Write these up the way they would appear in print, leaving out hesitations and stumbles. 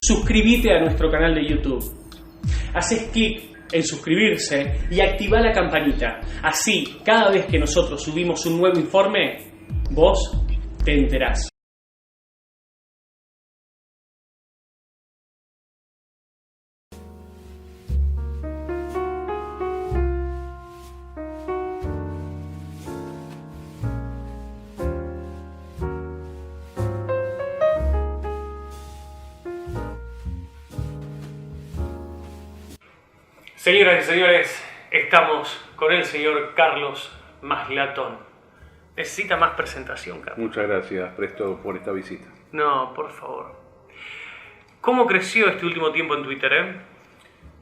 suscríbete a nuestro canal de YouTube. Haces clic en suscribirse y activa la campanita. Así, cada vez que nosotros subimos un nuevo informe, vos te enterás. Señoras y señores, estamos con el señor Carlos Maslatón. ¿Necesita más presentación, Carlos? Muchas gracias, Presto, por esta visita. No, por favor. ¿Cómo creció este último tiempo en Twitter,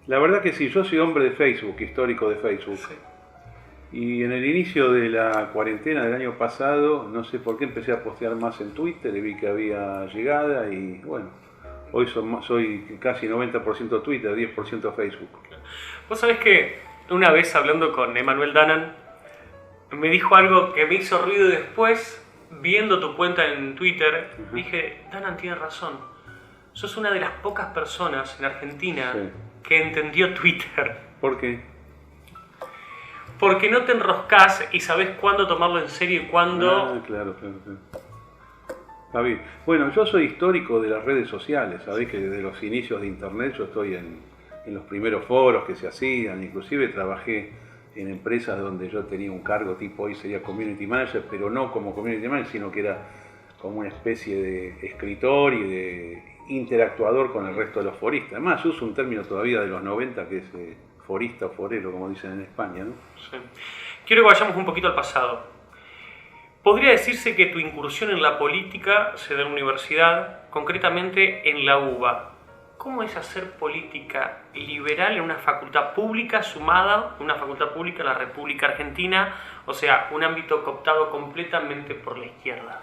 La verdad que sí, yo soy hombre de Facebook, histórico de Facebook. Sí. Y en el inicio de la cuarentena del año pasado, no sé por qué empecé a postear más en Twitter, y vi que había llegada y bueno, hoy soy casi 90% Twitter, 10% Facebook. Vos sabés que una vez hablando con Emanuel Danan, me dijo algo que me hizo ruido y después, viendo tu cuenta en Twitter, dije, Danan tiene razón. Sos una de las pocas personas en Argentina que entendió Twitter. ¿Por qué? Porque no te enroscás y sabés cuándo tomarlo en serio y cuándo... Claro. Está bien. Bueno, yo soy histórico de las redes sociales, sabés que desde los inicios de Internet yo estoy en los primeros foros que se hacían, inclusive trabajé en empresas donde yo tenía un cargo tipo, hoy sería Community Manager, pero no como Community Manager, sino que era como una especie de escritor y de interactuador con el resto de los foristas. Además, yo uso un término todavía de los 90 que es forista o forero, como dicen en España, ¿no? Sí. Quiero que vayamos un poquito al pasado. ¿Podría decirse que tu incursión en la política se da en la universidad, concretamente en la UBA? ¿Cómo es hacer política liberal en una facultad pública sumada a una facultad pública en la República Argentina? O sea, un ámbito cooptado completamente por la izquierda.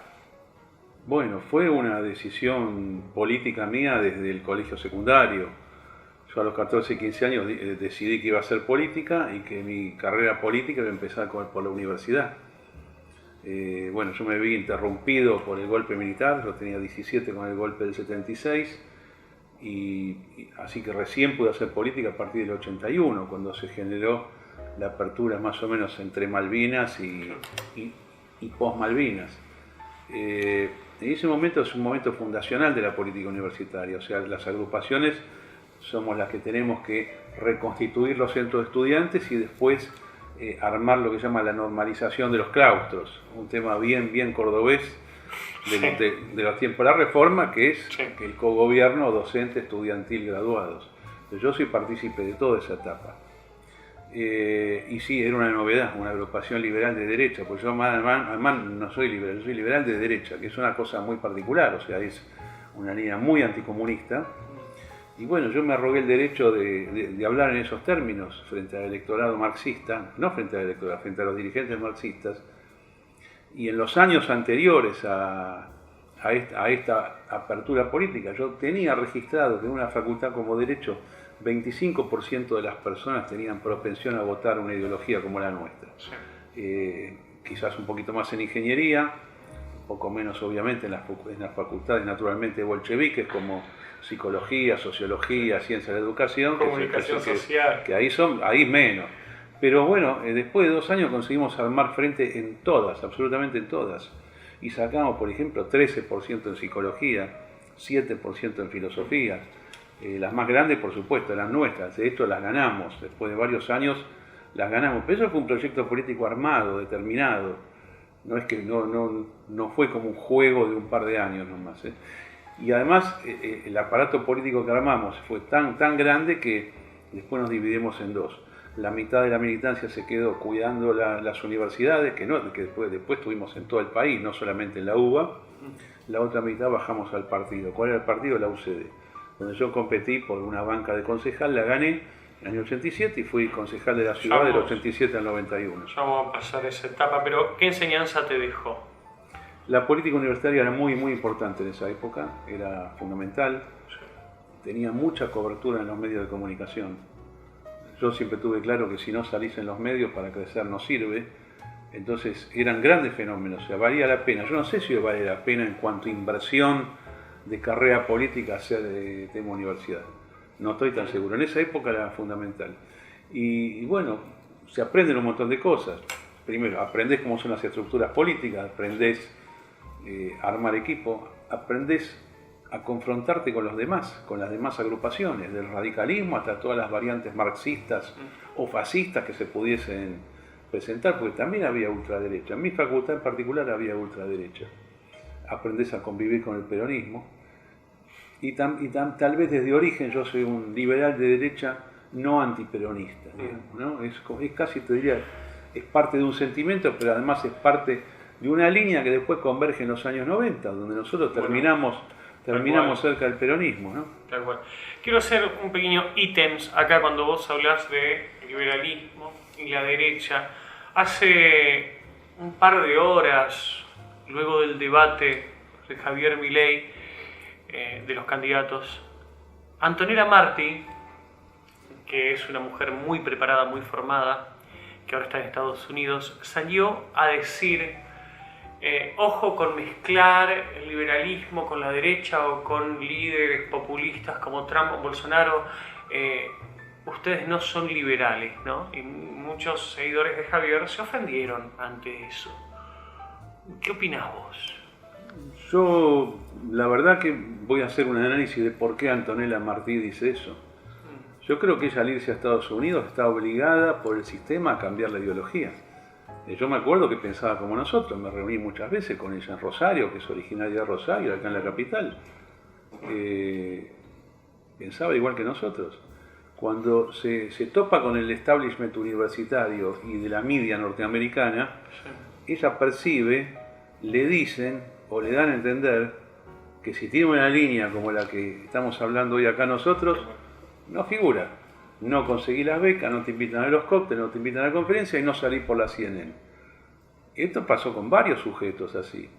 Bueno, fue una decisión política mía desde el colegio secundario. Yo a los 14, 15 años decidí que iba a hacer política y que mi carrera política iba a empezar por la universidad. Bueno, yo me vi interrumpido por el golpe militar, yo tenía 17 con el golpe del 76. Y así que recién pude hacer política a partir del 81, cuando se generó la apertura más o menos entre Malvinas y post-Malvinas. En ese momento es un momento fundacional de la política universitaria, o sea, las agrupaciones somos las que tenemos que reconstituir los centros de estudiantes y después armar lo que se llama la normalización de los claustros, un tema bien cordobés de los tiempos de la reforma, que es el cogobierno docente estudiantil graduados. Entonces, yo soy partícipe de toda esa etapa. Y sí, era una novedad, una agrupación liberal de derecha, porque yo además no soy liberal, yo soy liberal de derecha, que es una cosa muy particular, o sea, es una línea muy anticomunista. Y bueno, yo me arrogué el derecho de hablar en esos términos frente al electorado marxista, no frente al electorado, frente a los dirigentes marxistas. Y en los años anteriores a esta apertura política, yo tenía registrado que en una facultad como Derecho, 25% de las personas tenían propensión a votar una ideología como la nuestra. Sí. Quizás un poquito más en ingeniería, un poco menos obviamente en las facultades naturalmente bolcheviques como psicología, sociología, ciencia de la educación, comunicación social. Que ahí menos. Pero bueno, después de 2 años conseguimos armar frente en todas, absolutamente en todas. Y sacamos, por ejemplo, 13% en psicología, 7% en filosofía. Las más grandes, por supuesto, las nuestras. De hecho, las ganamos. Después de varios años, las ganamos. Pero eso fue un proyecto político armado, determinado. No es que no fue como un juego de un par de años nomás. Y además, el aparato político que armamos fue tan grande que después nos dividimos en dos. La mitad de la militancia se quedó cuidando las universidades, que después tuvimos en todo el país, no solamente en la UBA. La otra mitad bajamos al partido. ¿Cuál era el partido? La UCD, donde yo competí por una banca de concejal, la gané en el año 87 y fui concejal de la ciudad del 87 al 91. Ya vamos a pasar esa etapa, pero ¿qué enseñanza te dejó? La política universitaria era muy importante en esa época, era fundamental, tenía mucha cobertura en los medios de comunicación. Yo siempre tuve claro que si no salís en los medios para crecer no sirve. Entonces eran grandes fenómenos, o sea, valía la pena. Yo no sé si vale la pena en cuanto a inversión de carrera política hacer tema universidad. No estoy tan seguro. En esa época era fundamental. Y bueno, se aprenden un montón de cosas. Primero, aprendés cómo son las estructuras políticas, aprendés a armar equipo, aprendés a confrontarte con los demás, con las demás agrupaciones, del radicalismo hasta todas las variantes marxistas o fascistas que se pudiesen presentar, porque también había ultraderecha. En mi facultad en particular había ultraderecha. Aprendés a convivir con el peronismo. Y tal vez desde origen yo soy un liberal de derecha no antiperonista, digamos, ¿no? Es casi, te diría, es parte de un sentimiento, pero además es parte de una línea que después converge en los años 90, donde nosotros terminamos cerca del peronismo, ¿no? Tal cual. Quiero hacer un pequeño ítems acá cuando vos hablas de liberalismo y la derecha. Hace un par de horas, luego del debate de Javier Milei, de los candidatos, Antonella Marti, que es una mujer muy preparada, muy formada, que ahora está en Estados Unidos, salió a decir, ojo con mezclar el liberalismo con la derecha o con líderes populistas como Trump o Bolsonaro, ustedes no son liberales, ¿no? Y muchos seguidores de Javier se ofendieron ante eso. ¿Qué opinás vos? Yo, la verdad que voy a hacer un análisis de por qué Antonella Martí dice eso. Yo creo que ella al irse a Estados Unidos está obligada por el sistema a cambiar la ideología. Yo me acuerdo que pensaba como nosotros, me reuní muchas veces con ella en Rosario, que es originaria de Rosario, acá en la capital. Pensaba igual que nosotros. Cuando se topa con el establishment universitario y de la media norteamericana, ella percibe, le dicen o le dan a entender que si tiene una línea como la que estamos hablando hoy acá nosotros, no figura. No conseguí las becas, no te invitan a los cócteles, no te invitan a la conferencia y no salís por la CNN. Esto pasó con varios sujetos así.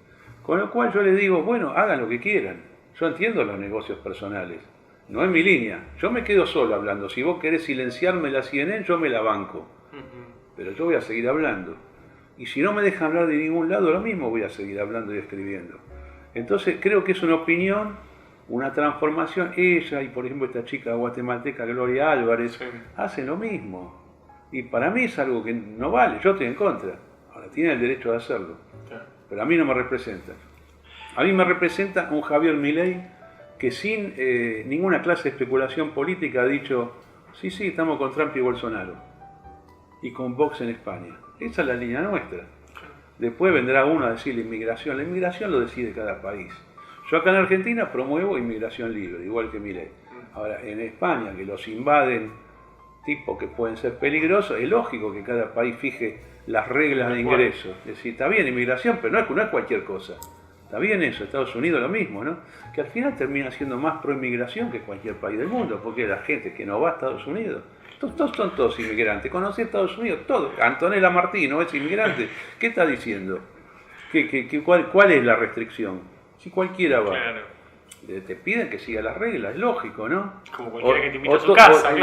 Con lo cual yo les digo, bueno, hagan lo que quieran. Yo entiendo los negocios personales. No es mi línea. Yo me quedo solo hablando. Si vos querés silenciarme la CNN, yo me la banco. Pero yo voy a seguir hablando. Y si no me dejan hablar de ningún lado, lo mismo voy a seguir hablando y escribiendo. Entonces creo que es una opinión, una transformación. Ella y por ejemplo esta chica guatemalteca Gloria Álvarez hacen lo mismo. Y para mí es algo que no vale. Yo estoy en contra. Ahora tienen el derecho de hacerlo. Pero a mí no me representa. A mí me representa un Javier Milei que sin ninguna clase de especulación política ha dicho, sí, estamos con Trump y Bolsonaro. Y con Vox en España. Esa es la línea nuestra. Después vendrá uno a decir la inmigración lo decide cada país. Yo acá en Argentina promuevo inmigración libre, igual que Milei. Ahora, en España, que los invaden tipos que pueden ser peligrosos, es lógico que cada país fije las reglas de ingreso. Es decir, está bien inmigración, pero no es cualquier cosa. Está bien eso, Estados Unidos lo mismo, ¿no? Que al final termina siendo más pro inmigración que cualquier país del mundo, porque la gente que no va a Estados Unidos, todos son todos inmigrantes. Conocí Estados Unidos, todos. Antonella Martí no es inmigrante. ¿Qué está diciendo? ¿Cuál es la restricción? Si cualquiera va. Claro. Te piden que siga las reglas, es lógico, ¿no? Como cualquiera que te invita a su casa.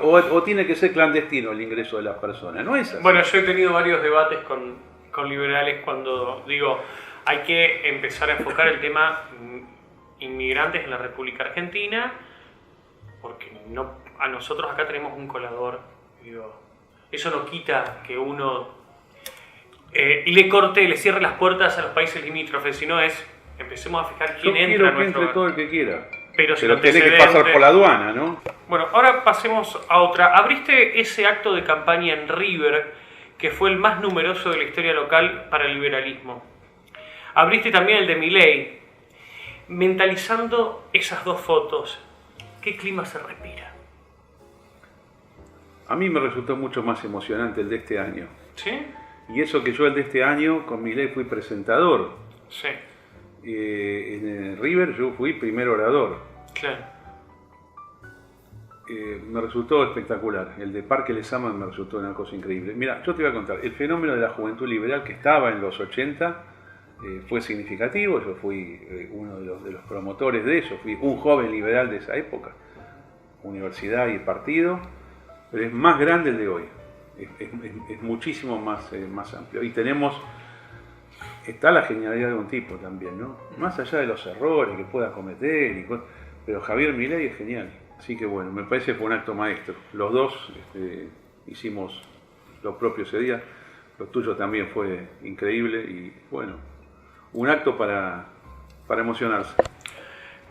O tiene que ser clandestino el ingreso de las personas, ¿no es así? Bueno, yo he tenido varios debates con liberales cuando digo, hay que empezar a enfocar el tema inmigrantes en la República Argentina, porque a nosotros acá tenemos un colador. Digo, eso no quita que uno le cierre las puertas a los países limítrofes, sino empecemos a fijar quién entra a nuestro... Yo quiero que entre todo el que quiera. Pero tiene que pasar por la aduana, ¿no? Bueno, ahora pasemos a otra. Abriste ese acto de campaña en River, que fue el más numeroso de la historia local para el liberalismo. Abriste también el de Milei. Mentalizando esas dos fotos, ¿qué clima se respira? A mí me resultó mucho más emocionante el de este año. ¿Sí? Y eso que yo el de este año con Milei fui presentador. Sí. En River yo fui primer orador. Claro. Me resultó espectacular. El de Parque Lezama me resultó una cosa increíble. Mira, yo te voy a contar. El fenómeno de la juventud liberal que estaba en los 80 fue significativo. Yo fui uno de los promotores de eso. Fui un joven liberal de esa época. Universidad y partido. Pero es más grande el de hoy. Es muchísimo más amplio. Y tenemos está la genialidad de un tipo también, ¿no? Más allá de los errores que pueda cometer, pero Javier Milei es genial. Así que bueno, me parece que fue un acto maestro. Los dos hicimos lo propio ese día. Lo tuyo también fue increíble y bueno, un acto para emocionarse.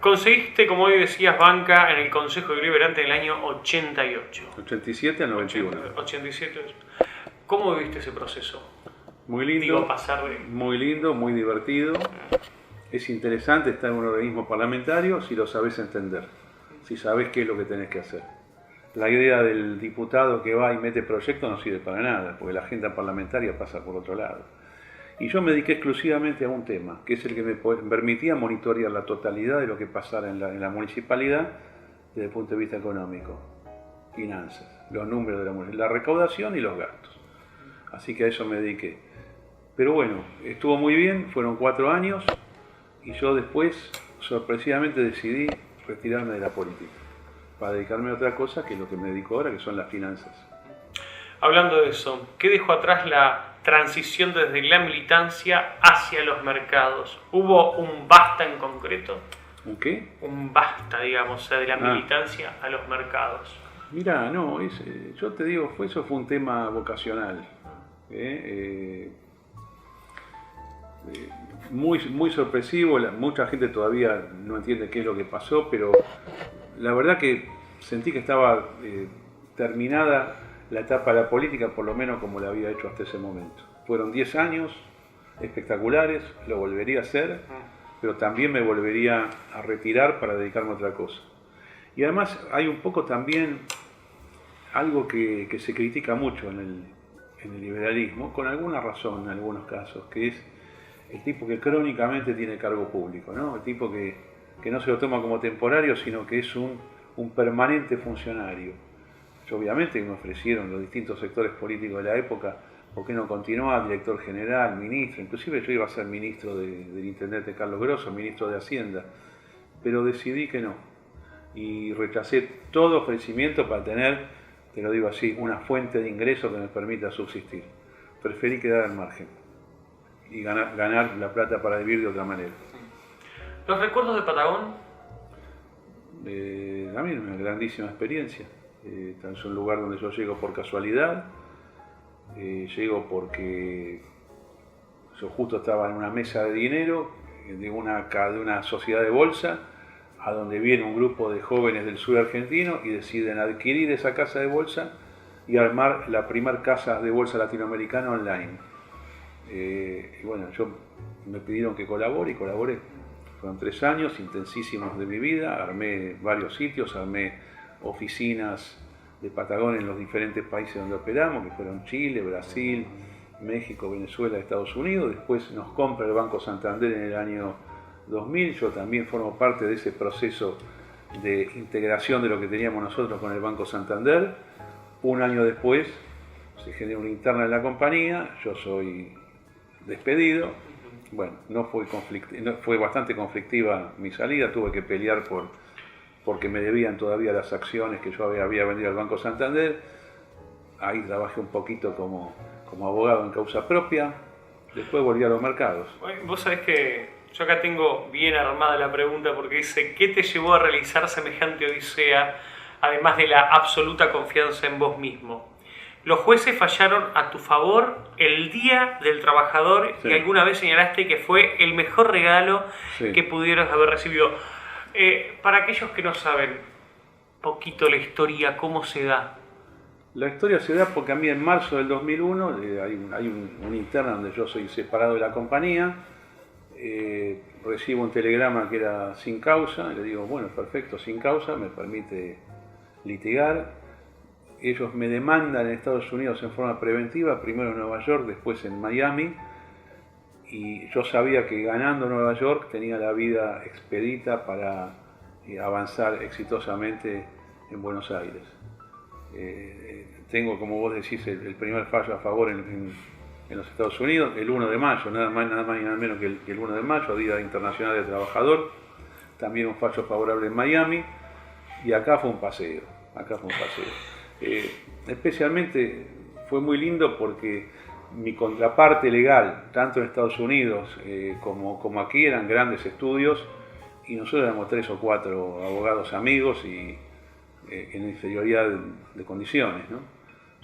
Conseguiste, como hoy decías, banca en el Consejo Deliberante en el año 88. 87 al 91. 87. ¿Cómo viviste ese proceso? Muy lindo, Digo, pasar de... muy lindo, muy divertido. Es interesante estar en un organismo parlamentario si lo sabes entender, si sabes qué es lo que tenés que hacer. La idea del diputado que va y mete proyectos no sirve para nada, porque la agenda parlamentaria pasa por otro lado. Y yo me dediqué exclusivamente a un tema, que es el que me permitía monitorear la totalidad de lo que pasara en la municipalidad desde el punto de vista económico, finanzas, los números de la municipalidad, la recaudación y los gastos. Así que a eso me dediqué. Pero bueno, estuvo muy bien, fueron 4 años y yo después sorpresivamente decidí retirarme de la política para dedicarme a otra cosa que es lo que me dedico ahora, que son las finanzas. Hablando de eso, ¿qué dejó atrás la transición desde la militancia hacia los mercados? ¿Hubo un basta en concreto? ¿Un qué? Un basta, digamos, de la militancia a los mercados. Mirá, no, yo te digo, eso fue un tema vocacional. Muy sorpresivo, mucha gente todavía no entiende qué es lo que pasó, pero la verdad que sentí que estaba terminada la etapa de la política, por lo menos como la había hecho hasta ese momento. Fueron 10 años espectaculares, lo volvería a hacer, pero también me volvería a retirar para dedicarme a otra cosa. Y además hay un poco también algo que se critica mucho en el liberalismo, con alguna razón en algunos casos, que es el tipo que crónicamente tiene cargo público, ¿no? El tipo que no se lo toma como temporario, sino que es un permanente funcionario. Yo, obviamente me ofrecieron los distintos sectores políticos de la época, ¿por qué no continuar? Director general, ministro, inclusive yo iba a ser ministro del intendente Carlos Grosso, ministro de Hacienda, pero decidí que no, y rechacé todo ofrecimiento para tener, te lo digo así, una fuente de ingreso que me permita subsistir. Preferí quedar al margen y ganar la plata para vivir de otra manera. ¿Los recuerdos de Patagón? También una grandísima experiencia. Es un lugar donde yo llego por casualidad, llego porque yo justo estaba en una mesa de dinero de una sociedad de bolsa, a donde viene un grupo de jóvenes del sur argentino y deciden adquirir esa casa de bolsa y armar la primera casa de bolsa latinoamericana online. Y bueno, me pidieron que colabore y colaboré. Fueron 3 años intensísimos de mi vida, armé varios sitios, armé oficinas de Patagón en los diferentes países donde operamos, que fueron Chile, Brasil, México, Venezuela, Estados Unidos. Después nos compra el Banco Santander en el año 2000, yo también formo parte de ese proceso de integración de lo que teníamos nosotros con el Banco Santander. Un año después se genera una interna en la compañía, yo soy despedido. Bueno, fue bastante conflictiva mi salida, tuve que pelear porque me debían todavía las acciones que yo había vendido al Banco Santander. Ahí trabajé un poquito como abogado en causa propia, después volví a los mercados. Vos sabés que yo acá tengo bien armada la pregunta porque dice, ¿qué te llevó a realizar semejante odisea, además de la absoluta confianza en vos mismo? Los jueces fallaron a tu favor el Día del Trabajador, sí, y alguna vez señalaste que fue el mejor regalo, sí, que pudieras haber recibido. Para aquellos que no saben poquito la historia, ¿cómo se da? La historia se da porque a mí en marzo del 2001 hay una interna donde yo soy separado de la compañía, recibo un telegrama que era sin causa, le digo, bueno, perfecto, sin causa, me permite litigar. Ellos me demandan en Estados Unidos en forma preventiva, primero en Nueva York, después en Miami, y yo sabía que ganando Nueva York tenía la vida expedita para avanzar exitosamente en Buenos Aires. Tengo, como vos decís, el primer fallo a favor en los Estados Unidos, el 1 de mayo, nada más y nada menos que el 1 de mayo, Día Internacional del Trabajador, también un fallo favorable en Miami, y acá fue un paseo. Especialmente fue muy lindo porque mi contraparte legal, tanto en Estados Unidos como aquí, eran grandes estudios y nosotros éramos 3 o 4 abogados amigos y en inferioridad de condiciones, ¿no?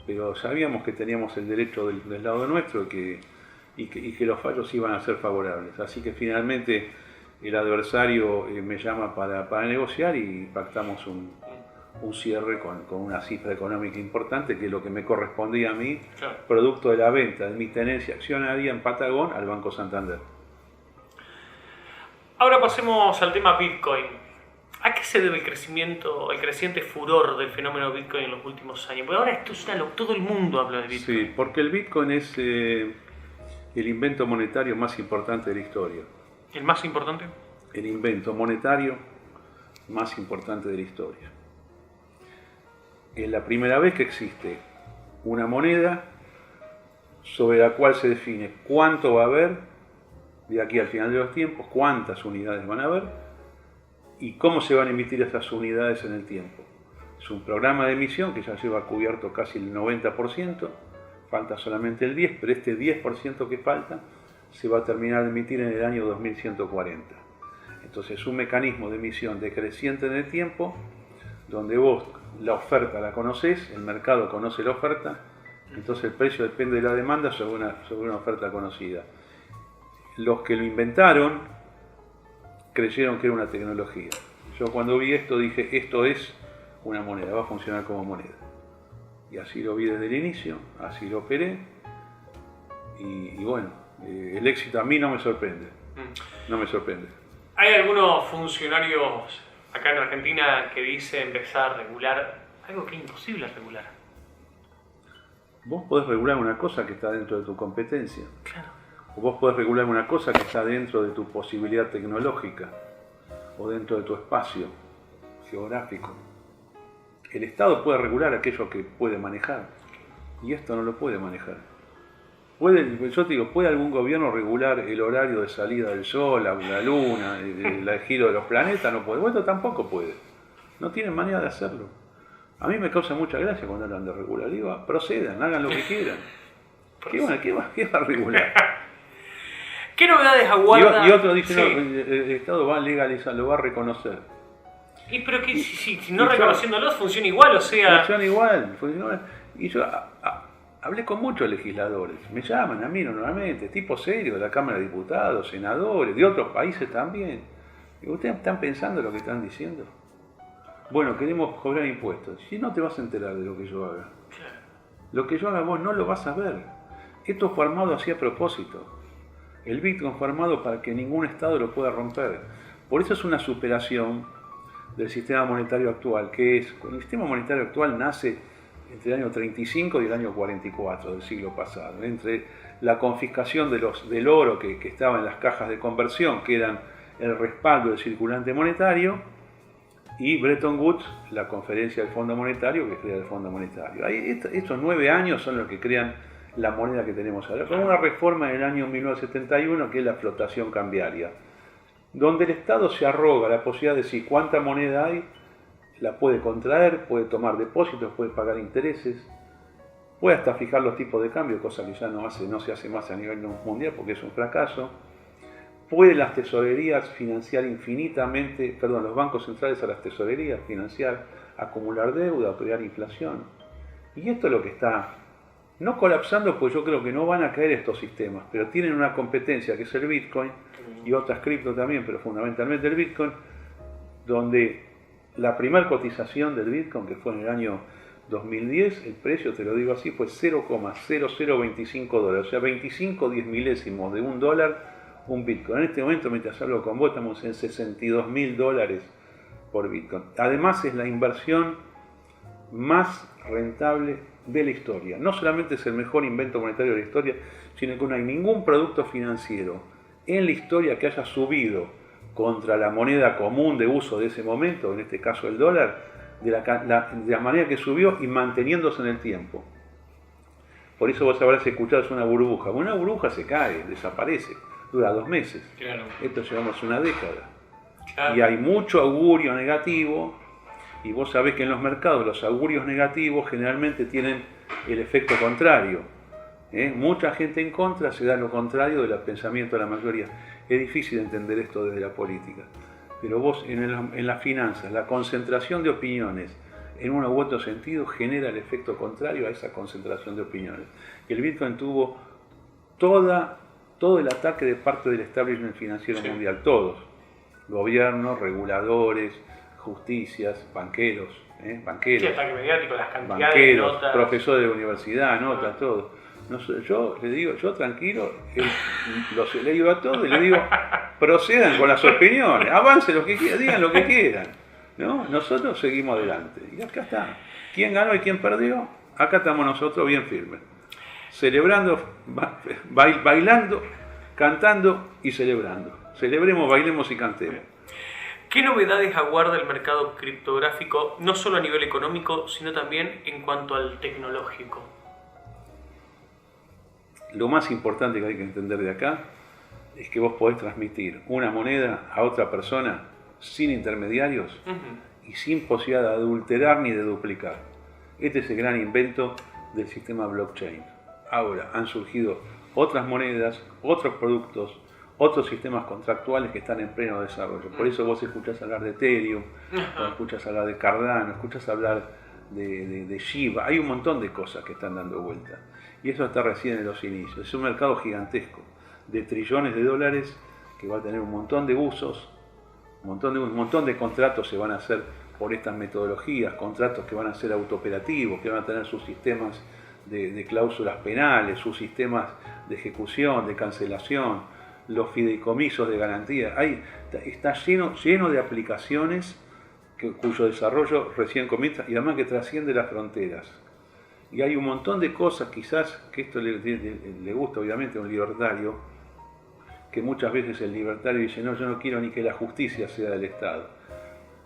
Pero sabíamos que teníamos el derecho del lado nuestro y que los fallos iban a ser favorables. Así que finalmente el adversario me llama para negociar y pactamos un cierre con una cifra económica importante, que es lo que me correspondía a mí, Claro. producto de la venta de mi tenencia accionaria en Patagón al Banco Santander. Ahora pasemos al tema Bitcoin. ¿A qué se debe el creciente furor del fenómeno Bitcoin en los últimos años? Porque ahora esto es todo el mundo habla de Bitcoin. Sí, porque el Bitcoin es el invento monetario más importante de la historia. ¿El más importante? El invento monetario más importante de la historia. Es la primera vez que existe una moneda sobre la cual se define cuánto va a haber de aquí al final de los tiempos, cuántas unidades van a haber y cómo se van a emitir esas unidades en el tiempo. Es un programa de emisión que ya lleva cubierto casi el 90%, falta solamente el 10%, pero este 10% que falta se va a terminar de emitir en el año 2140. Entonces es un mecanismo de emisión decreciente en el tiempo, donde vos la oferta la conocés, el mercado conoce la oferta, entonces el precio depende de la demanda sobre una oferta conocida. Los que lo inventaron creyeron que era una tecnología. Yo cuando vi esto dije, esto es una moneda, va a funcionar como moneda. Y así lo vi desde el inicio, así lo operé, y bueno, el éxito a mí no me sorprende, no me sorprende. Hay algunos funcionarios acá en Argentina que dicen empezar a regular algo que es imposible regular. Vos podés regular una cosa que está dentro de tu competencia. Claro. O vos podés regular una cosa que está dentro de tu posibilidad tecnológica o dentro de tu espacio geográfico. El Estado puede regular aquello que puede manejar y esto no lo puede manejar. Yo te digo, ¿puede algún gobierno regular el horario de salida del Sol, la Luna, el giro de los planetas? No puede. Bueno, tampoco puede. No tienen manera de hacerlo. A mí me causa mucha gracia cuando hablan de regular. Digo, procedan, hagan lo que quieran. ¿Qué va a regular? ¿Qué novedades aguarda? Y otro dice, Sí. no, el Estado va a legalizar, lo va a reconocer. Pero que si no reconociéndolos funciona igual, o sea... Funciona igual. Y yo hablé con muchos legisladores, me llaman a mí normalmente, tipos serios de la Cámara de Diputados, senadores, de otros países también. Digo, ¿ustedes están pensando lo que están diciendo? Bueno, queremos cobrar impuestos. Si no te vas a enterar de lo que yo haga. Lo que yo haga vos no lo vas a ver. Esto fue armado así a propósito. El Bitcoin fue armado para que ningún Estado lo pueda romper. Por eso es una superación del sistema monetario actual, que es, el sistema monetario actual nace entre el año 35 y el año 44 del siglo pasado, entre la confiscación del oro que estaba en las cajas de conversión, que eran el respaldo del circulante monetario, y Bretton Woods, la conferencia del Fondo Monetario, que crea el Fondo Monetario. Estos 9 años son los que crean la moneda que tenemos ahora, con una reforma en el año 1971, que es la flotación cambiaria, donde el Estado se arroga la posibilidad de decir cuánta moneda hay, la puede contraer, puede tomar depósitos, puede pagar intereses, puede hasta fijar los tipos de cambio, cosa que ya no se hace más a nivel mundial porque es un fracaso. Puede las tesorerías financiar infinitamente, los bancos centrales a las tesorerías financiar, acumular deuda, crear inflación. Y esto es lo que está, no colapsando, pues yo creo que no van a caer estos sistemas, pero tienen una competencia que es el Bitcoin y otras cripto también, pero fundamentalmente el Bitcoin, donde la primera cotización del Bitcoin, que fue en el año 2010, el precio, te lo digo así, fue $0,0025, o sea, 25 10 milésimos de $1 un Bitcoin. En este momento, mientras hablo con vos, estamos en $62.000 por Bitcoin. Además, es la inversión más rentable de la historia. No solamente es el mejor invento monetario de la historia, sino que no hay ningún producto financiero en la historia que haya subido contra la moneda común de uso de ese momento, en este caso el dólar, de la manera que subió y manteniéndose en el tiempo. Por eso vos habrás escuchado, es una burbuja. Una burbuja se cae, desaparece, dura 2 meses. Claro. Esto llevamos una década. Claro. Y hay mucho augurio negativo, y vos sabés que en los mercados los augurios negativos generalmente tienen el efecto contrario. Mucha gente en contra, se da lo contrario del pensamiento de la mayoría. Es difícil entender esto desde la política. Pero vos, en las finanzas, la concentración de opiniones en uno u otro sentido genera el efecto contrario a esa concentración de opiniones. Y el Bitcoin tuvo todo el ataque de parte del establishment financiero mundial, todos. Gobiernos, reguladores, justicias, banqueros. Sí, ataque mediático, las cantidades banqueros, de notas. Profesores de universidad, notas, todo. No sé, yo le digo, yo tranquilo, le digo a todos y le digo, procedan con las opiniones, avancen lo que quieran, digan lo que quieran. ¿No? Nosotros seguimos adelante. Y acá está. ¿Quién ganó y quién perdió? Acá estamos nosotros bien firmes. Celebrando, bailando, cantando y celebrando. Celebremos, bailemos y cantemos. ¿Qué novedades aguarda el mercado criptográfico, no solo a nivel económico, sino también en cuanto al tecnológico? Lo más importante que hay que entender de acá es que vos podés transmitir una moneda a otra persona sin intermediarios y sin posibilidad de adulterar ni de duplicar. Este es el gran invento del sistema blockchain. Ahora han surgido otras monedas, otros productos, otros sistemas contractuales que están en pleno desarrollo. Por eso vos escuchás hablar de Ethereum, escuchás hablar de Cardano, escuchás hablar de Shiba. Hay un montón de cosas que están dando vuelta. Y eso está recién en los inicios. Es un mercado gigantesco de trillones de dólares que va a tener un montón de usos, un montón de contratos se van a hacer por estas metodologías, contratos que van a ser autooperativos, que van a tener sus sistemas de cláusulas penales, sus sistemas de ejecución, de cancelación, los fideicomisos de garantía. Está lleno de aplicaciones cuyo desarrollo recién comienza y además que trasciende las fronteras. Y hay un montón de cosas, quizás, que esto le gusta obviamente a un libertario, que muchas veces el libertario dice, no, yo no quiero ni que la justicia sea del Estado.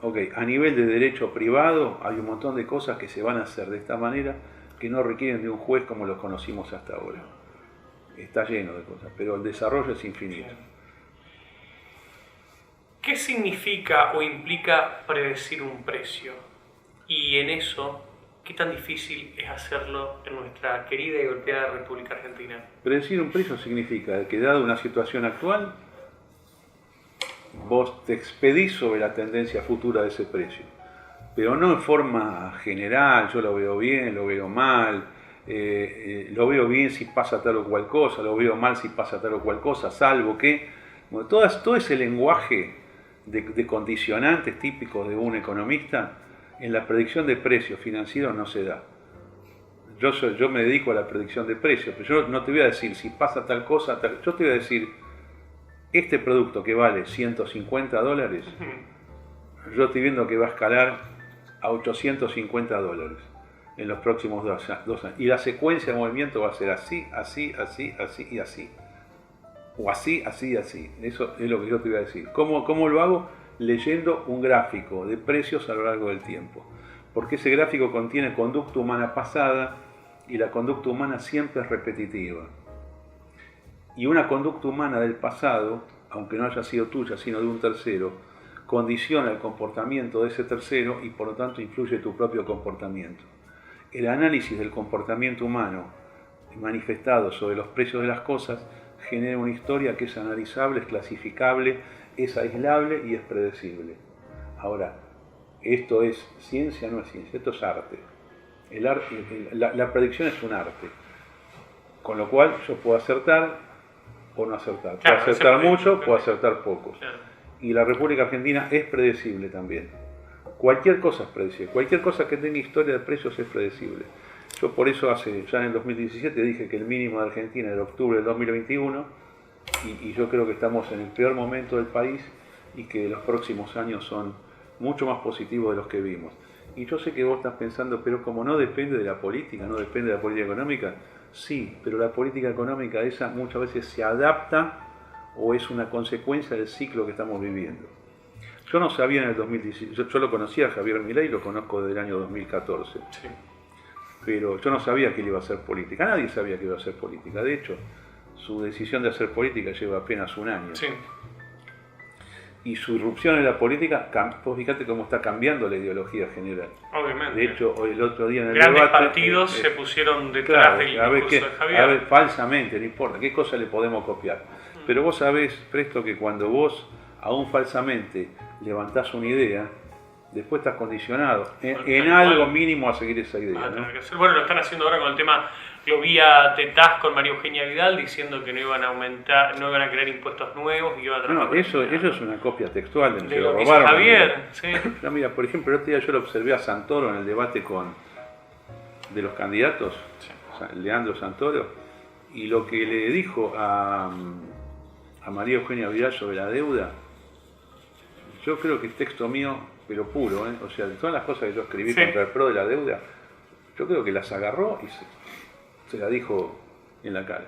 Ok, a nivel de derecho privado hay un montón de cosas que se van a hacer de esta manera que no requieren de un juez como los conocimos hasta ahora. Está lleno de cosas, pero el desarrollo es infinito. ¿Qué significa o implica predecir un precio? Y en eso, ¿qué tan difícil es hacerlo en nuestra querida y golpeada República Argentina? Predecir un precio significa que, dado una situación actual, vos te expedís sobre la tendencia futura de ese precio. Pero no en forma general, yo lo veo bien, lo veo mal, lo veo bien si pasa tal o cual cosa, lo veo mal si pasa tal o cual cosa, salvo que... Bueno, todo ese lenguaje de condicionantes típicos de un economista, en la predicción de precios financieros no se da. Yo me dedico a la predicción de precios, pero yo no te voy a decir si pasa tal cosa, yo te voy a decir, este producto que vale $150, yo estoy viendo que va a escalar a $850 en los próximos 2 años. Y la secuencia de movimiento va a ser así, así, así, así y así. O así, así, así. Eso es lo que yo te voy a decir. ¿Cómo lo hago? Leyendo un gráfico de precios a lo largo del tiempo. Porque ese gráfico contiene conducta humana pasada y la conducta humana siempre es repetitiva. Y una conducta humana del pasado, aunque no haya sido tuya, sino de un tercero, condiciona el comportamiento de ese tercero y por lo tanto influye tu propio comportamiento. El análisis del comportamiento humano manifestado sobre los precios de las cosas genera una historia que es analizable, es clasificable, es aislable y es predecible. Ahora, ¿esto es ciencia? No es ciencia, esto es arte. La predicción es un arte, con lo cual yo puedo acertar o no acertar. Puedo acertar mucho, puedo acertar poco. Y la República Argentina es predecible también. Cualquier cosa es predecible, cualquier cosa que tenga historia de precios es predecible. Yo por eso ya en el 2017 dije que el mínimo de Argentina era octubre del 2021 y yo creo que estamos en el peor momento del país y que los próximos años son mucho más positivos de los que vimos. Y yo sé que vos estás pensando, pero como no depende de la política, no depende de la política económica, sí, pero la política económica esa muchas veces se adapta o es una consecuencia del ciclo que estamos viviendo. Yo no sabía en el 2017, yo lo conocía a Javier Milei, lo conozco desde el año 2014. Sí. Pero yo no sabía que él iba a hacer política, nadie sabía que iba a hacer política. De hecho, su decisión de hacer política lleva apenas un año. Sí. y su irrupción en la política, vos fíjate cómo está cambiando la ideología general. Obviamente. De hecho, hoy, el otro día en el grandes debate, partidos se pusieron detrás del discurso de Javier. A ver, falsamente, no importa, ¿qué cosa le podemos copiar? Pero vos sabés, Presto, que cuando vos, aún falsamente, levantás una idea, después estás condicionado en algo mínimo a seguir esa idea. ¿No? Bueno, lo están haciendo ahora con el tema, lo vi a Tetaz con María Eugenia Vidal diciendo que no iban a aumentar, no iban a crear impuestos nuevos y iban a trabajar. No, eso es una copia textual de lo que hizo Javier. Sí. No, mira, por ejemplo, el otro día yo lo observé a Santoro en el debate de los candidatos, sí. Leandro Santoro, y lo que le dijo a María Eugenia Vidal sobre la deuda, yo creo que es texto mío, pero puro, ¿eh? O sea, de todas las cosas que yo escribí contra el PRO de la deuda, yo creo que las agarró y se la dijo en la cara.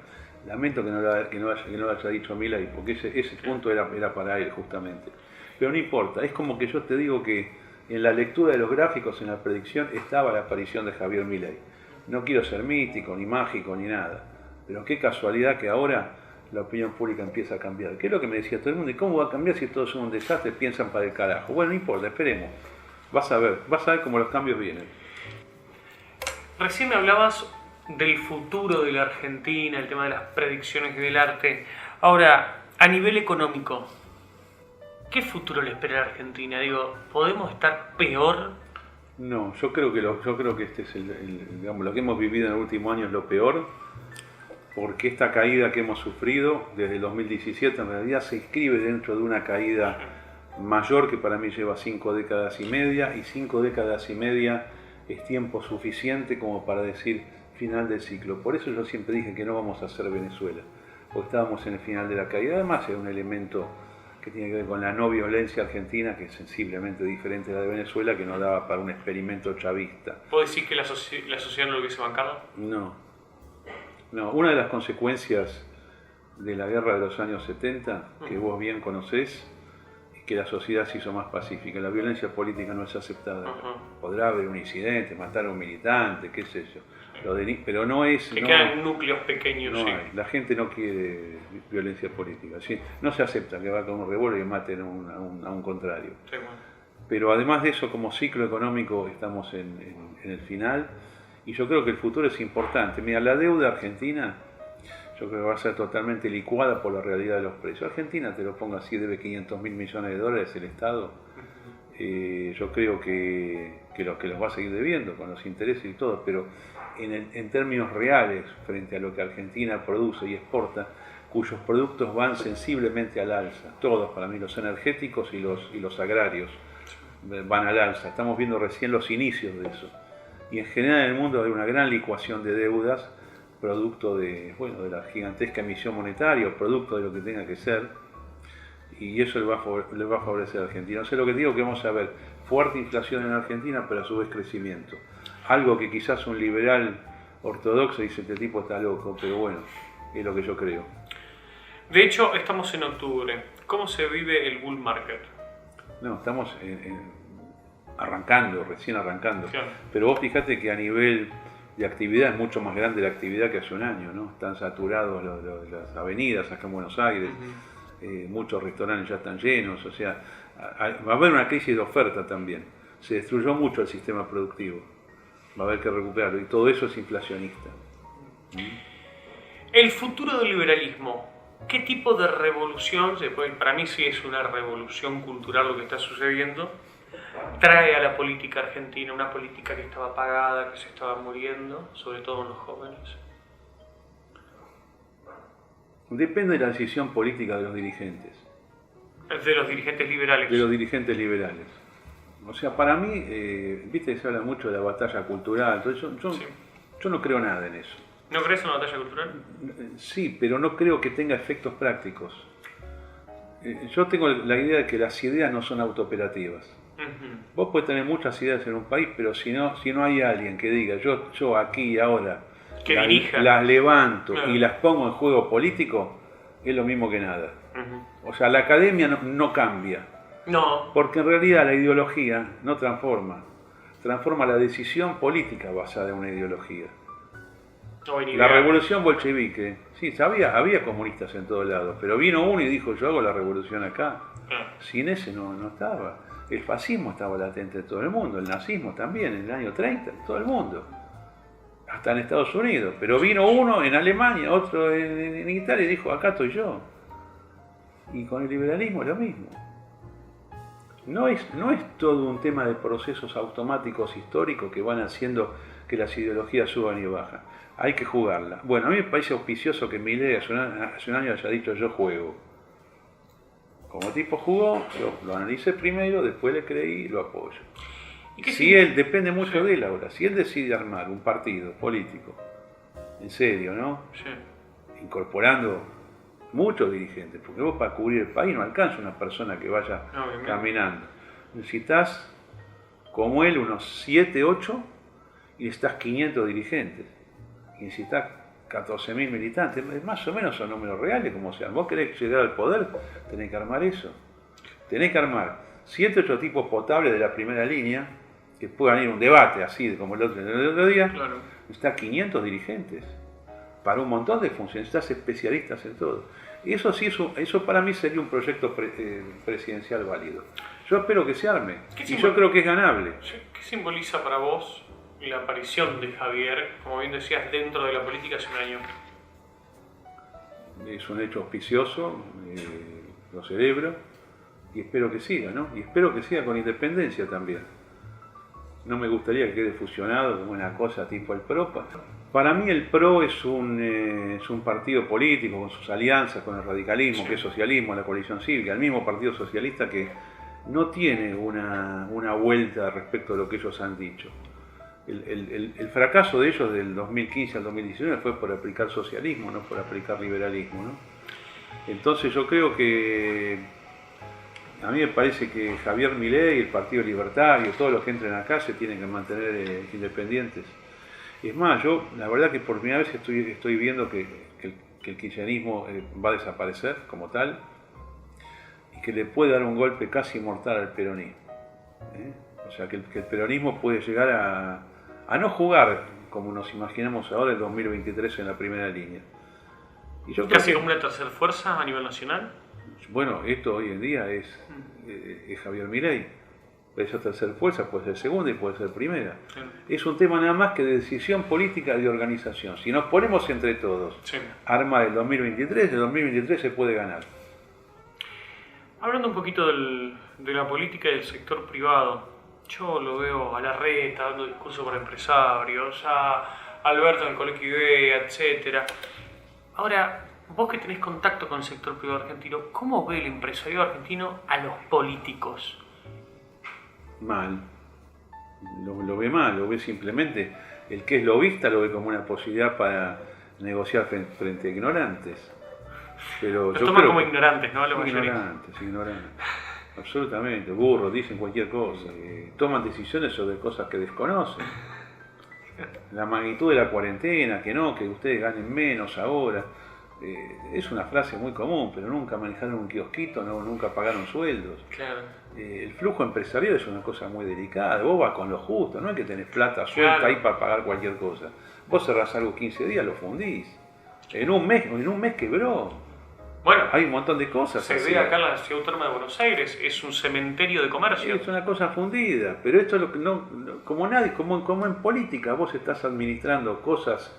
Lamento que no lo haya dicho Milei, porque ese punto era para él justamente. Pero no importa, es como que yo te digo que en la lectura de los gráficos, en la predicción, estaba la aparición de Javier Milei. No quiero ser místico, ni mágico, ni nada, pero qué casualidad que ahora la opinión pública empieza a cambiar. ¿Qué es lo que me decía todo el mundo? ¿Y cómo va a cambiar si todos son un desastre? Piensan para el carajo. Bueno, no importa, esperemos. Vas a ver cómo los cambios vienen. Recién me hablabas del futuro de la Argentina, el tema de las predicciones del arte. Ahora, a nivel económico, ¿qué futuro le espera a la Argentina? Digo, ¿podemos estar peor? No, yo creo que este es digamos, lo que hemos vivido en el último año es lo peor, porque esta caída que hemos sufrido desde el 2017 en realidad se inscribe dentro de una caída mayor que para mí lleva 5 décadas y media, y 5 décadas y media es tiempo suficiente como para decir final del ciclo. Por eso yo siempre dije que no vamos a hacer Venezuela, porque estábamos en el final de la caída. Además es un elemento que tiene que ver con la no violencia argentina, que es sensiblemente diferente a la de Venezuela, que no daba para un experimento chavista. ¿Puedo decir que la sociedad no lo hubiese bancado? No. Una de las consecuencias de la guerra de los años 70, que vos bien conocés, es que la sociedad se hizo más pacífica. La violencia política no es aceptada. Podrá haber un incidente, matar a un militante, qué sé yo. Pero no es... Que quedan núcleos pequeños, no sí. La gente no quiere violencia política. ¿Sí? No se acepta que va con un revólver y maten a un contrario. Sí, bueno. Pero además de eso, como ciclo económico, estamos en el final. Y yo creo que el futuro es importante. Mira, la deuda argentina, yo creo que va a ser totalmente licuada por la realidad de los precios. Argentina, te lo pongo así, debe 500.000 millones de dólares el Estado. Yo creo que los va a seguir debiendo con los intereses y todo, pero en términos reales, frente a lo que Argentina produce y exporta, cuyos productos van sensiblemente al alza, todos para mí, los energéticos y los agrarios, van al alza. Estamos viendo recién los inicios de eso. Y en general en el mundo hay una gran licuación de deudas, producto de la gigantesca emisión monetaria, producto de lo que tenga que ser, y eso le va a favorecer a Argentina. O sea, lo que digo que vamos a ver fuerte inflación en Argentina, pero a su vez crecimiento. Algo que quizás un liberal ortodoxo dice, este tipo está loco, pero bueno, es lo que yo creo. De hecho, estamos en octubre. ¿Cómo se vive el bull market? No, estamos recién arrancando. Claro. Pero vos fíjate que a nivel de actividad es mucho más grande la actividad que hace un año, ¿no? Están saturados las avenidas acá en Buenos Aires, muchos restaurantes ya están llenos, o sea, va a haber una crisis de oferta también. Se destruyó mucho el sistema productivo, va a haber que recuperarlo, y todo eso es inflacionista. El futuro del liberalismo, ¿qué tipo de revolución, para mí sí es una revolución cultural lo que está sucediendo, trae a la política argentina? Una política que estaba apagada, que se estaba muriendo, sobre todo en los jóvenes. Depende de la decisión política de los dirigentes. De los dirigentes liberales. De los dirigentes liberales. O sea, para mí, viste que se habla mucho de la batalla cultural, entonces yo no creo nada en eso. ¿No crees en la batalla cultural? Sí, pero no creo que tenga efectos prácticos. Yo tengo la idea de que las ideas no son autooperativas. Vos podés tener muchas ideas en un país, pero si no hay alguien que diga, yo aquí y ahora las levanto, claro, y las pongo en juego político, es lo mismo que nada. O sea, la academia no cambia. No. Porque en realidad la ideología no transforma la decisión política basada en una ideología. La revolución bolchevique, sí, había comunistas en todos lados, pero vino uno y dijo, yo hago la revolución acá. Sin ese no estaba. El fascismo estaba latente en todo el mundo, el nazismo también, en el año 30, en todo el mundo. Hasta en Estados Unidos. Pero vino uno en Alemania, otro en Italia y dijo, acá estoy yo. Y con el liberalismo es lo mismo. No es todo un tema de procesos automáticos históricos que van haciendo que las ideologías suban y bajan. Hay que jugarla. Bueno, a mí me parece auspicioso que Milei hace un año haya dicho yo juego. Como tipo jugó, yo lo analicé primero, después le creí y lo apoyo. Si él, depende mucho de él ahora, si él decide armar un partido político, en serio, ¿no? Sí. Incorporando muchos dirigentes, porque vos para cubrir el país no alcanza una persona que vaya caminando. Necesitas, como él, unos 7, 8 y necesitas 500 dirigentes. Y necesitas 14.000 militantes, más o menos son números reales, como sean. Vos querés llegar al poder, tenés que armar eso. Tenés que armar 7, 8 tipos potables de la primera línea, que puedan ir a un debate así como el otro día. Claro. Necesitas 500 dirigentes para un montón de funciones, necesitas especialistas en todo. Y eso sí, eso para mí sería un proyecto presidencial válido. Yo espero que se arme, y yo creo que es ganable. ¿Qué simboliza para vos la aparición de Javier, como bien decías, dentro de la política hace un año? Es un hecho auspicioso, lo celebro, y espero que siga, ¿no? Y espero que siga con independencia también. No me gustaría que quede fusionado como una cosa tipo el PRO. Para mí el PRO es un partido político con sus alianzas, con el radicalismo, sí, que es socialismo, la coalición cívica, el mismo Partido Socialista que no tiene una vuelta respecto a lo que ellos han dicho. El fracaso de ellos del 2015 al 2019 fue por aplicar socialismo, no por aplicar liberalismo, ¿no? Entonces yo creo que a mí me parece que Javier Milei, el Partido Libertario, todos los que entren acá se tienen que mantener independientes. Es más, yo la verdad que por primera vez estoy viendo que el kirchnerismo va a desaparecer como tal y que le puede dar un golpe casi mortal al peronismo. O sea, que el peronismo puede llegar a no jugar como nos imaginamos ahora el 2023 en la primera línea. Y yo ¿casi como una tercera fuerza a nivel nacional? Bueno, esto hoy en día es Javier Milei. Esa tercera fuerza puede ser segunda y puede ser primera. Sí. Es un tema nada más que de decisión política y de organización. Si nos ponemos entre todos, sí, armar el 2023 se puede ganar. Hablando un poquito de la política y del sector privado, yo lo veo a Larreta dando discursos para empresarios, a Alberto en el Colegio IDEA, etc. Ahora, vos que tenés contacto con el sector privado argentino, ¿cómo ve el empresario argentino a los políticos? Mal. Lo ve mal, lo ve simplemente. El que es lobista lo ve como una posibilidad para negociar frente a ignorantes. Pero los toman como ignorantes, ¿no? Ignorantes. Absolutamente. Burros, dicen cualquier cosa. Toman decisiones sobre cosas que desconocen. La magnitud de la cuarentena, que ustedes ganen menos ahora. Es una frase muy común, pero nunca manejaron un kiosquito, nunca pagaron sueldos. Claro. El flujo empresarial es una cosa muy delicada. Vos vas con lo justo, no es que tenés plata suelta, claro, ahí para pagar cualquier cosa. Vos cerrás algo 15 días, lo fundís. En un mes quebró. Bueno, hay un montón de cosas. Se ve acá en la Ciudad Autónoma de Buenos Aires, es un cementerio de comercio. Es una cosa fundida, pero esto es lo que como en política, vos estás administrando cosas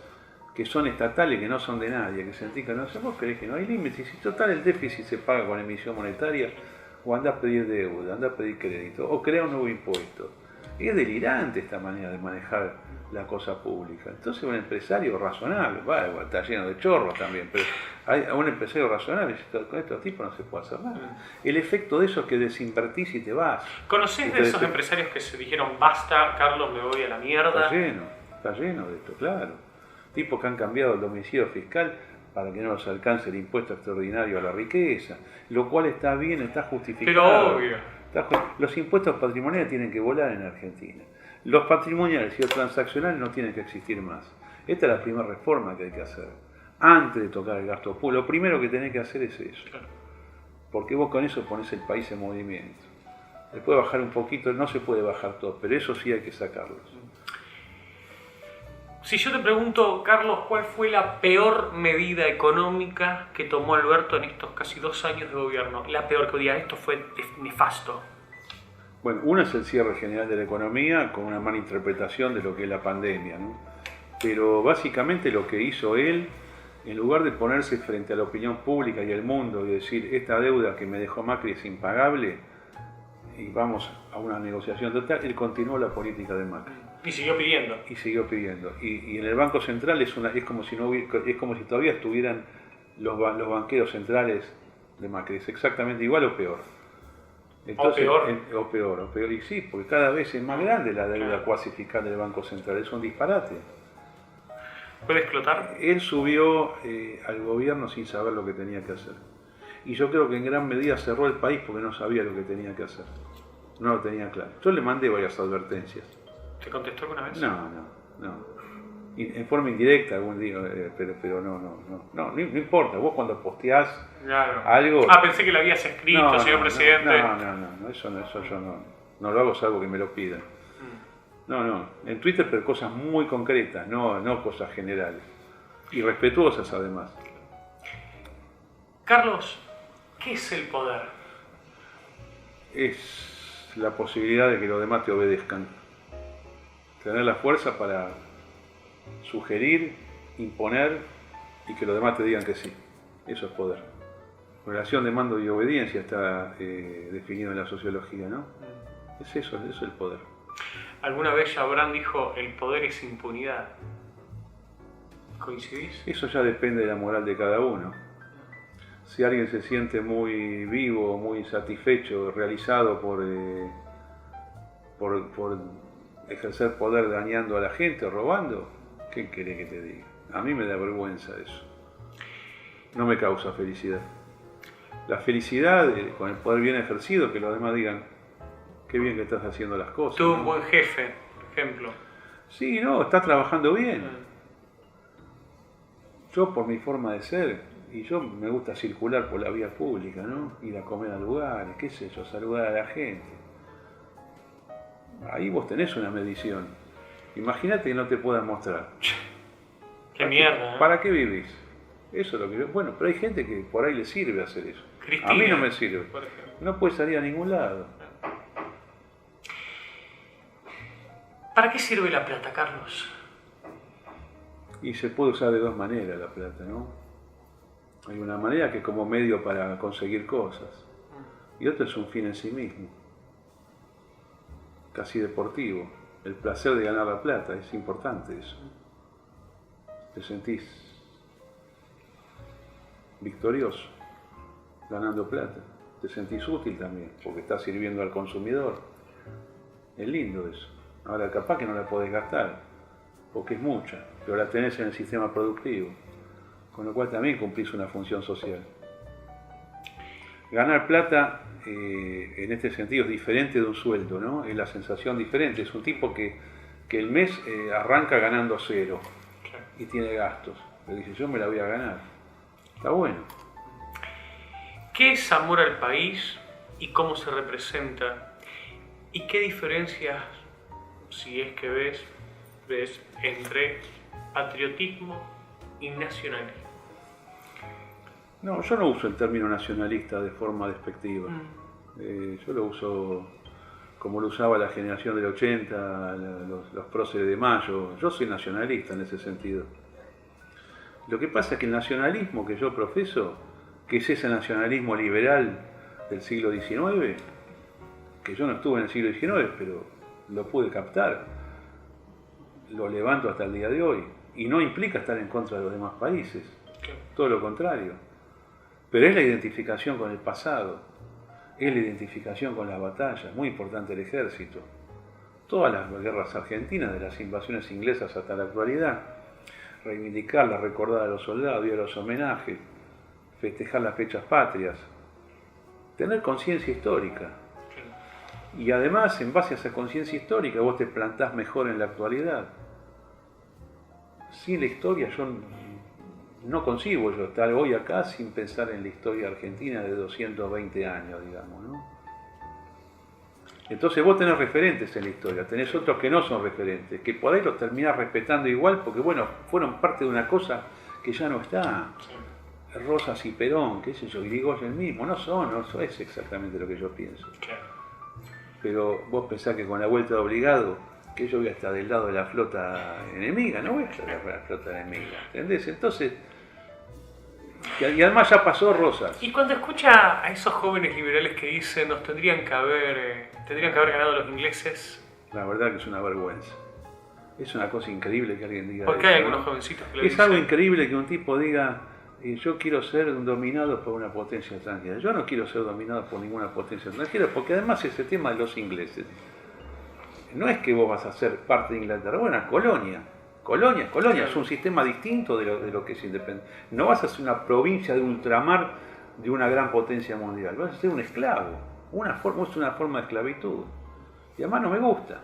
que son estatales, que no son de nadie, que sentís que no sé, vos creés que no hay límites. Y si total el déficit se paga con emisión monetaria, o andás a pedir deuda, andás a pedir crédito, o crear un nuevo impuesto. Es delirante esta manera de manejar la cosa pública. Entonces un empresario razonable, igual está lleno de chorros también, pero a un empresario razonable, con estos tipos no se puede hacer nada. El efecto de eso es que desinvertís y te vas. ¿Conocés de esos empresarios que se dijeron basta, Carlos, me voy a la mierda? Está lleno de esto, claro. Tipos que han cambiado el domicilio fiscal para que no los alcance el impuesto extraordinario a la riqueza, lo cual está bien, está justificado. Pero obvio. Los impuestos patrimoniales tienen que volar en Argentina. Los patrimoniales y los transaccionales no tienen que existir más. Esta es la primera reforma que hay que hacer. Antes de tocar el gasto público, lo primero que tenés que hacer es eso. Claro. Porque vos con eso ponés el país en movimiento. Después bajar un poquito, no se puede bajar todo, pero eso sí hay que sacarlo. Si yo te pregunto, Carlos, ¿cuál fue la peor medida económica que tomó Alberto en estos casi 2 años de gobierno? La peor, que diga, esto fue nefasto. Bueno, una es el cierre general de la economía con una mala interpretación de lo que es la pandemia, ¿no? Pero básicamente lo que hizo él, en lugar de ponerse frente a la opinión pública y al mundo y decir, esta deuda que me dejó Macri es impagable y vamos a una negociación total, él continuó la política de Macri. Y siguió pidiendo. Y siguió pidiendo. Y en el Banco Central es como si todavía estuvieran los banqueros centrales de Macri. Es exactamente igual o peor. Entonces, o peor. Y sí, porque cada vez es más grande la deuda cuasi fiscal del Banco Central. Es un disparate. ¿Puede explotar? Él subió al gobierno sin saber lo que tenía que hacer. Y yo creo que en gran medida cerró el país porque no sabía lo que tenía que hacer. No lo tenía claro. Yo le mandé varias advertencias. ¿Te contestó alguna vez? No. En forma indirecta algún día, pero no importa. Vos cuando posteás algo... Pensé que lo habías escrito, señor presidente. Eso yo no lo hago salvo que me lo pidan. No, en Twitter, pero cosas muy concretas, no cosas generales. Y respetuosas además. Carlos, ¿qué es el poder? Es la posibilidad de que los demás te obedezcan. Tener la fuerza para sugerir, imponer y que los demás te digan que sí. Eso es poder. Relación de mando y obediencia está definido en la sociología, ¿no? Es eso es el poder. Alguna vez Chabrán dijo, el poder es impunidad. ¿Coincidís? Eso ya depende de la moral de cada uno. Si alguien se siente muy vivo, muy satisfecho, realizado por ejercer poder dañando a la gente o robando, ¿qué querés que te diga? A mí me da vergüenza eso. No me causa felicidad. La felicidad con el poder bien ejercido, que los demás digan, qué bien que estás haciendo las cosas. Tuve un buen jefe, por ejemplo. Sí, estás trabajando bien. Yo por mi forma de ser, y yo me gusta circular por la vía pública, ¿no? Ir a comer a lugares, qué sé yo, saludar a la gente. Ahí vos tenés una medición. Imagínate que no te puedan mostrar. Qué mierda, ¿eh? ¿Para qué vivís? Eso es lo que yo... Bueno, pero hay gente que por ahí le sirve hacer eso. Cristina, a mí no me sirve. No puedes salir a ningún lado. ¿Para qué sirve la plata, Carlos? Y se puede usar de dos maneras la plata, ¿no? Hay una manera que es como medio para conseguir cosas. Y otra es un fin en sí mismo. Casi deportivo. El placer de ganar la plata, es importante eso. Te sentís victorioso ganando plata. Te sentís útil también, porque estás sirviendo al consumidor. Es lindo eso. Ahora capaz que no la podés gastar, porque es mucha, pero la tenés en el sistema productivo, con lo cual también cumplís una función social. Ganar plata en este sentido es diferente de un sueldo, ¿no? Es la sensación diferente. Es un tipo que el mes arranca ganando 0 y tiene gastos. Le dice, yo me la voy a ganar. Está bueno. ¿Qué es amor al país y cómo se representa? ¿Y qué diferencias, si es que ves entre patriotismo y nacionalismo? No, yo no uso el término nacionalista de forma despectiva. Yo lo uso como lo usaba la generación del 80, los próceres de Mayo. Yo soy nacionalista en ese sentido. Lo que pasa es que el nacionalismo que yo profeso, que es ese nacionalismo liberal del siglo XIX, que yo no estuve en el siglo XIX, pero lo pude captar, lo levanto hasta el día de hoy, y no implica estar en contra de los demás países, todo lo contrario, pero es la identificación con el pasado, es la identificación con las batallas, muy importante el ejército, todas las guerras argentinas, de las invasiones inglesas hasta la actualidad, reivindicarlas, recordar a los soldados, ir a los homenajes, festejar las fechas patrias, tener conciencia histórica. Y además, en base a esa conciencia histórica, vos te plantás mejor en la actualidad. Sin la historia, yo no consigo yo estar hoy acá sin pensar en la historia argentina de 220 años, digamos, ¿no? Entonces vos tenés referentes en la historia, tenés otros que no son referentes, que por ahí los terminás respetando igual porque, bueno, fueron parte de una cosa que ya no está. Rosas y Perón, qué sé yo, Irigoyen mismo, no es exactamente lo que yo pienso. Pero vos pensás que con la vuelta de obligado, que yo voy a estar del lado de la flota enemiga, no voy a estar de la flota enemiga, ¿entendés? Entonces, y además ya pasó Rosas. Y cuando escucha a esos jóvenes liberales que dicen nos tendrían que haber ganado los ingleses. La verdad que es una vergüenza. Es una cosa increíble que alguien diga. Porque hay algunos jovencitos que lo dicen. Es algo increíble que un tipo diga, yo quiero ser dominado por una potencia extranjera. Yo no quiero ser dominado por ninguna potencia extranjera, porque además ese tema de los ingleses, no es que vos vas a ser parte de Inglaterra, bueno, colonia. Colonia, es un sistema distinto de lo que es independiente. No vas a ser una provincia de ultramar de una gran potencia mundial, vas a ser un esclavo. Es una forma de esclavitud. Y además no me gusta.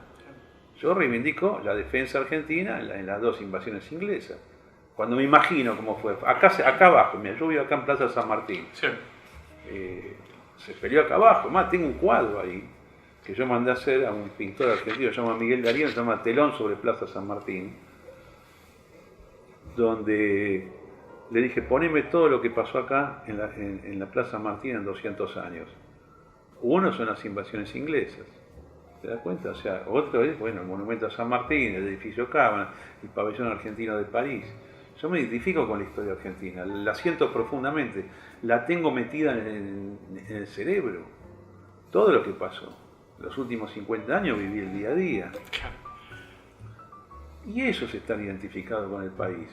Yo reivindico la defensa argentina en las dos invasiones inglesas. Cuando me imagino cómo fue, acá abajo, mira, yo vivo acá en Plaza San Martín. Sí. Se peleó acá abajo, además tengo un cuadro ahí que yo mandé a hacer a un pintor argentino, se llama Miguel Darío, se llama Telón sobre Plaza San Martín, donde le dije, poneme todo lo que pasó acá en la Plaza San Martín en 200 años. Uno son las invasiones inglesas, ¿te das cuenta? O sea, otro es, bueno, el monumento a San Martín, el edificio Cámara, el pabellón argentino de París. Yo me identifico con la historia argentina, la siento profundamente, la tengo metida en el cerebro. Todo lo que pasó. Los últimos 50 años viví el día a día. Y ellos están identificados con el país.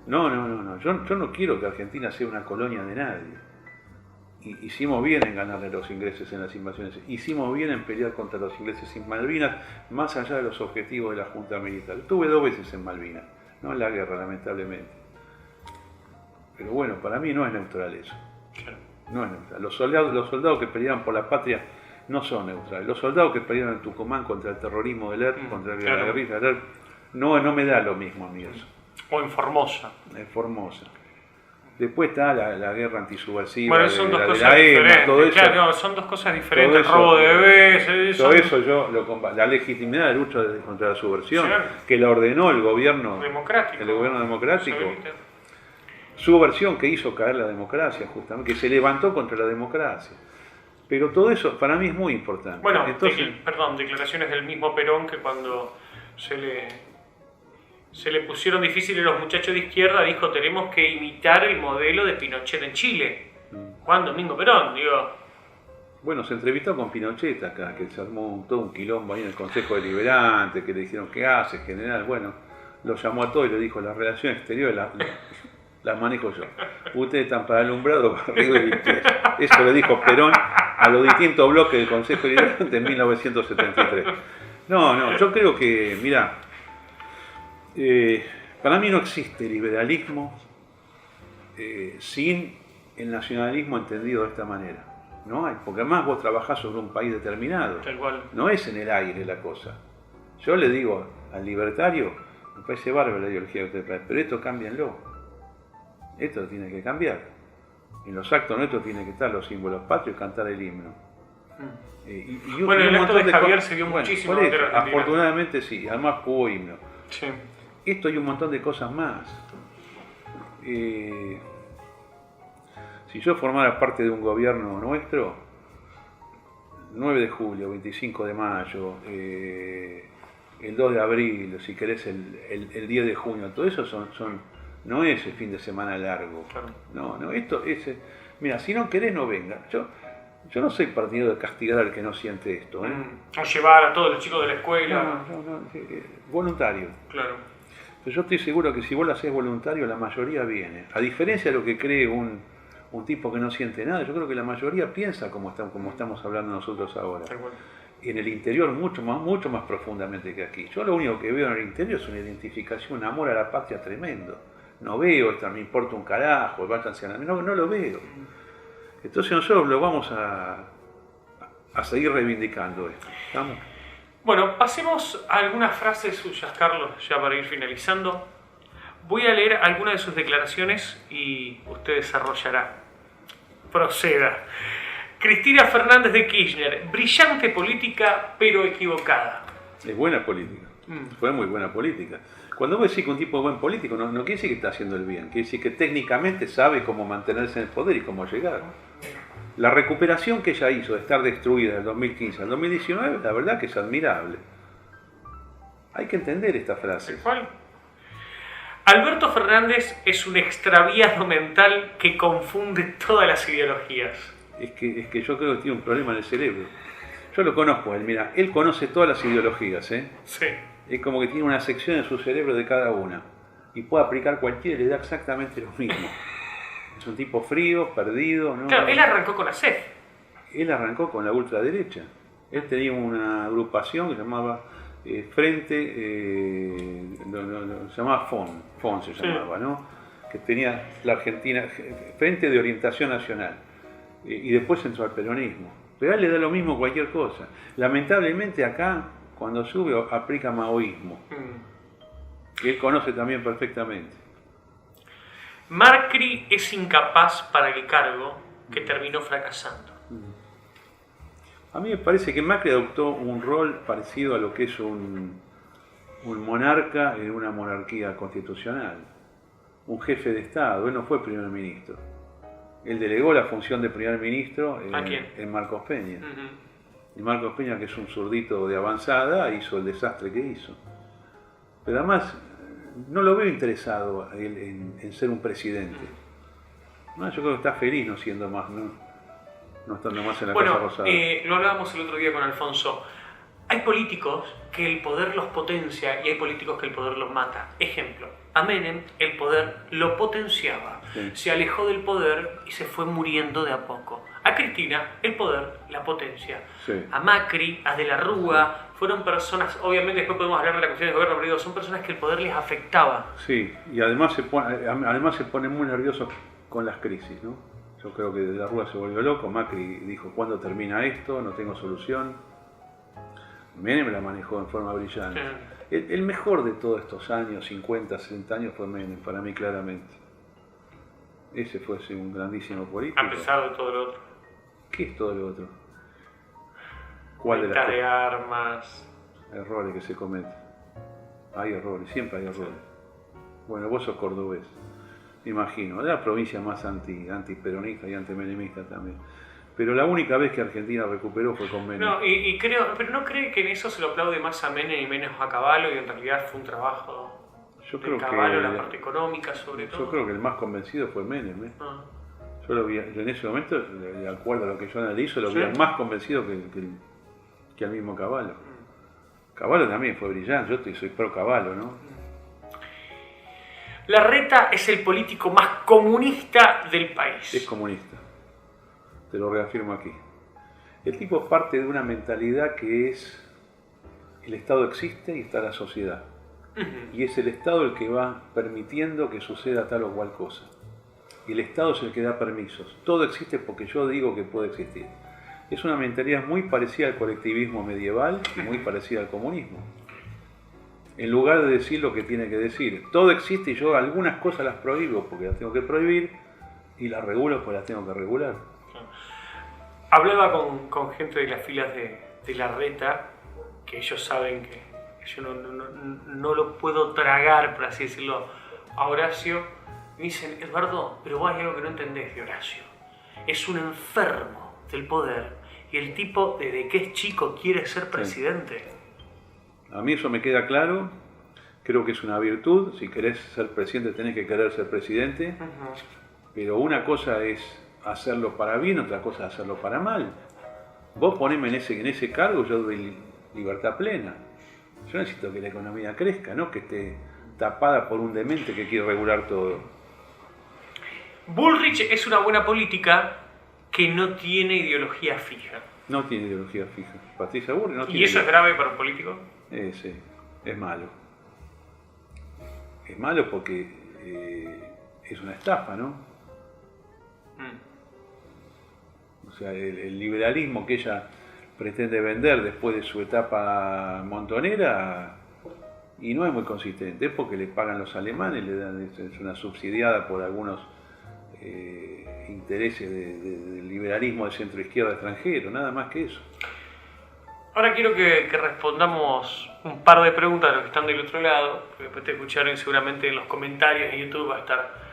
No. Yo no quiero que Argentina sea una colonia de nadie. Hicimos bien en ganarle a los ingleses en las invasiones. Hicimos bien en pelear contra los ingleses en Malvinas, más allá de los objetivos de la Junta Militar. Estuve 2 veces en Malvinas, no en la guerra, lamentablemente. Pero bueno, para mí no es neutral eso. No es neutral. Los soldados que peleaban por la patria no son neutrales. Los soldados que pelearon en Tucumán contra el terrorismo del ERP, contra la guerrilla del ERP, no me da lo mismo a mí eso. O en Formosa. En Formosa. Después está la guerra antisubversiva, bueno, son dos cosas diferentes. todo eso. Claro, no, son dos cosas diferentes. Robo de bebés. Todo eso yo lo combato. La legitimidad de la lucha contra la subversión, que la ordenó el gobierno democrático. El gobierno democrático. Subversión que hizo caer la democracia, justamente, que se levantó contra la democracia. Pero todo eso para mí es muy importante. Bueno, declaraciones del mismo Perón que cuando se le pusieron difíciles los muchachos de izquierda, dijo, tenemos que imitar el modelo de Pinochet en Chile. Juan Domingo Perón, digo. Bueno, se entrevistó con Pinochet acá, que se armó todo un quilombo ahí en el Consejo Deliberante, que le dijeron, ¿qué hace, general? Bueno, lo llamó a todo y le dijo, las relaciones exteriores las manejo yo. Ustedes están para alumbrado, para arriba y limpieza. Eso le dijo Perón a los distintos bloques del Consejo Deliberante en 1973. No, yo creo que, mirá, para mí no existe liberalismo sin el nacionalismo entendido de esta manera. No hay, porque además vos trabajás sobre un país determinado. Tal cual. No es en el aire la cosa. Yo le digo al libertario, me parece bárbaro la ideología que usted trae, pero esto cámbianlo. Esto tiene que cambiar. En los actos nuestros tienen que estar los símbolos patrios y cantar el himno. Bueno, el acto de Javier se vio muchísimo. Por eso, afortunadamente sí, además hubo himno. Sí. Esto hay un montón de cosas más. Si yo formara parte de un gobierno nuestro, 9 de julio, 25 de mayo, el 2 de abril, si querés el 10 de junio, todo eso no es el fin de semana largo. Claro. No, esto es... Mira, si no querés, no venga. Yo no soy partidario de castigar al que no siente esto. O llevar a todos los chicos de la escuela. No, voluntario. Claro. Pero yo estoy seguro que si vos lo hacés voluntario, la mayoría viene. A diferencia de lo que cree un tipo que no siente nada, yo creo que la mayoría piensa como estamos hablando nosotros ahora. En el interior mucho más profundamente que aquí. Yo lo único que veo en el interior es una identificación, un amor a la patria tremendo. No veo esto, me importa un carajo, váyanse a la... No lo veo. Entonces nosotros lo vamos a seguir reivindicando esto. ¿Estamos? Bueno, pasemos a algunas frases suyas, Carlos, ya para ir finalizando. Voy a leer algunas de sus declaraciones y usted desarrollará. Proceda. Cristina Fernández de Kirchner, brillante política pero equivocada. Es buena política, fue muy buena política. Cuando vos decís que un tipo es buen político, no quiere decir que está haciendo el bien, quiere decir que técnicamente sabe cómo mantenerse en el poder y cómo llegar. La recuperación que ella hizo de estar destruida del 2015 al 2019, la verdad que es admirable. Hay que entender esta frase. ¿Cuál? Alberto Fernández es un extraviado mental que confunde todas las ideologías. Es que yo creo que tiene un problema en el cerebro. Yo lo conozco, él, mira, él conoce todas las ideologías, ¿eh? Sí. Es como que tiene una sección en su cerebro de cada una. Y puede aplicar cualquiera y le da exactamente lo mismo. Es un tipo frío, perdido, ¿no? Claro, él arrancó con la CEF. Él arrancó con la ultraderecha. Él tenía una agrupación que se llamaba Frente, se llamaba FON se llamaba, sí, ¿no? Que tenía la Argentina, Frente de Orientación Nacional. Y después entró al peronismo. Pero a él le da lo mismo cualquier cosa. Lamentablemente acá, cuando sube, aplica maoísmo. Que él conoce también perfectamente. Macri es incapaz para el cargo que terminó fracasando. A mí me parece que Macri adoptó un rol parecido a lo que es un monarca en una monarquía constitucional. Un jefe de Estado. Él no fue primer ministro. Él delegó la función de primer ministro en Marcos Peña. Y Marcos Peña, que es un zurdito de avanzada, hizo el desastre que hizo. Pero además, no lo veo interesado en ser un presidente. No, yo creo que está feliz no siendo más, no estando más en la Casa Rosada. Lo hablábamos el otro día con Alfonso. Hay políticos que el poder los potencia y hay políticos que el poder los mata. Ejemplo, a Menem el poder lo potenciaba. Sí. Se alejó del poder y se fue muriendo de a poco. A Cristina el poder la potencia. Sí. A Macri, a De la Rúa, sí, fueron personas, obviamente después podemos hablar de la cuestión de gobierno, pero digo, son personas que el poder les afectaba. Sí, y además se ponen muy nerviosos con las crisis, ¿no? Yo creo que De la Rúa se volvió loco, Macri dijo, ¿cuándo termina esto? No tengo solución. Menem la manejó en forma brillante. Sí. El mejor de todos estos años, 50, 60 años, fue Menem, para mí claramente. Ese fue un grandísimo político. A pesar de todo lo otro. ¿Qué es todo lo otro? ¿Cuál Venta de armas? Errores que se cometen. Hay errores, siempre hay errores. Bueno, vos sos cordobés, me imagino. Es la provincia más antiperonista y antimenemista también. Pero la única vez que Argentina recuperó fue con Menem. No, pero ¿no cree que en eso se lo aplaude más a Menem y menos a Cavallo? Y en realidad fue un trabajo de Cavallo, la parte económica sobre todo. Yo creo que el más convencido fue Menem, ¿eh? Yo lo vi, en ese momento, de acuerdo a lo que yo analizo, lo vi más convencido que al mismo Cavallo. Cavallo también fue brillante, yo soy pro Cavallo, ¿no? Larreta es el político más comunista del país. Es comunista. Te lo reafirmo aquí. El tipo parte de una mentalidad que es el Estado existe y está la sociedad. Y es el Estado el que va permitiendo que suceda tal o cual cosa. Y el Estado es el que da permisos. Todo existe porque yo digo que puede existir. Es una mentalidad muy parecida al colectivismo medieval y muy parecida al comunismo. En lugar de decir lo que tiene que decir. Todo existe y yo algunas cosas las prohíbo porque las tengo que prohibir y las regulo porque las tengo que regular. Hablaba con gente de las filas de Larreta, que ellos saben que yo no lo puedo tragar, por así decirlo, a Horacio. Me dicen, Eduardo, pero vos hay algo que no entendés de Horacio. Es un enfermo del poder y el tipo, desde que es chico, quiere ser presidente. Sí. A mí eso me queda claro. Creo que es una virtud. Si querés ser presidente, tenés que querer ser presidente. Pero una cosa es hacerlo para bien, otra cosa es hacerlo para mal. Vos poneme en ese cargo, yo doy libertad plena. Yo necesito que la economía crezca, no que esté tapada por un demente que quiere regular todo. Bullrich es una buena política que no tiene ideología fija. No tiene ideología fija. Patricia Bullrich no tiene. ¿Y eso es grave para un político? Sí, es malo. Es malo porque es una estafa, ¿no? O sea, el liberalismo que ella pretende vender después de su etapa montonera y no es muy consistente, es porque le pagan los alemanes, le dan, es una subsidiada por algunos intereses del liberalismo de centro izquierda extranjero, nada más que eso. Ahora quiero que respondamos un par de preguntas a los que están del otro lado, porque después te escucharon seguramente en los comentarios en YouTube va a estar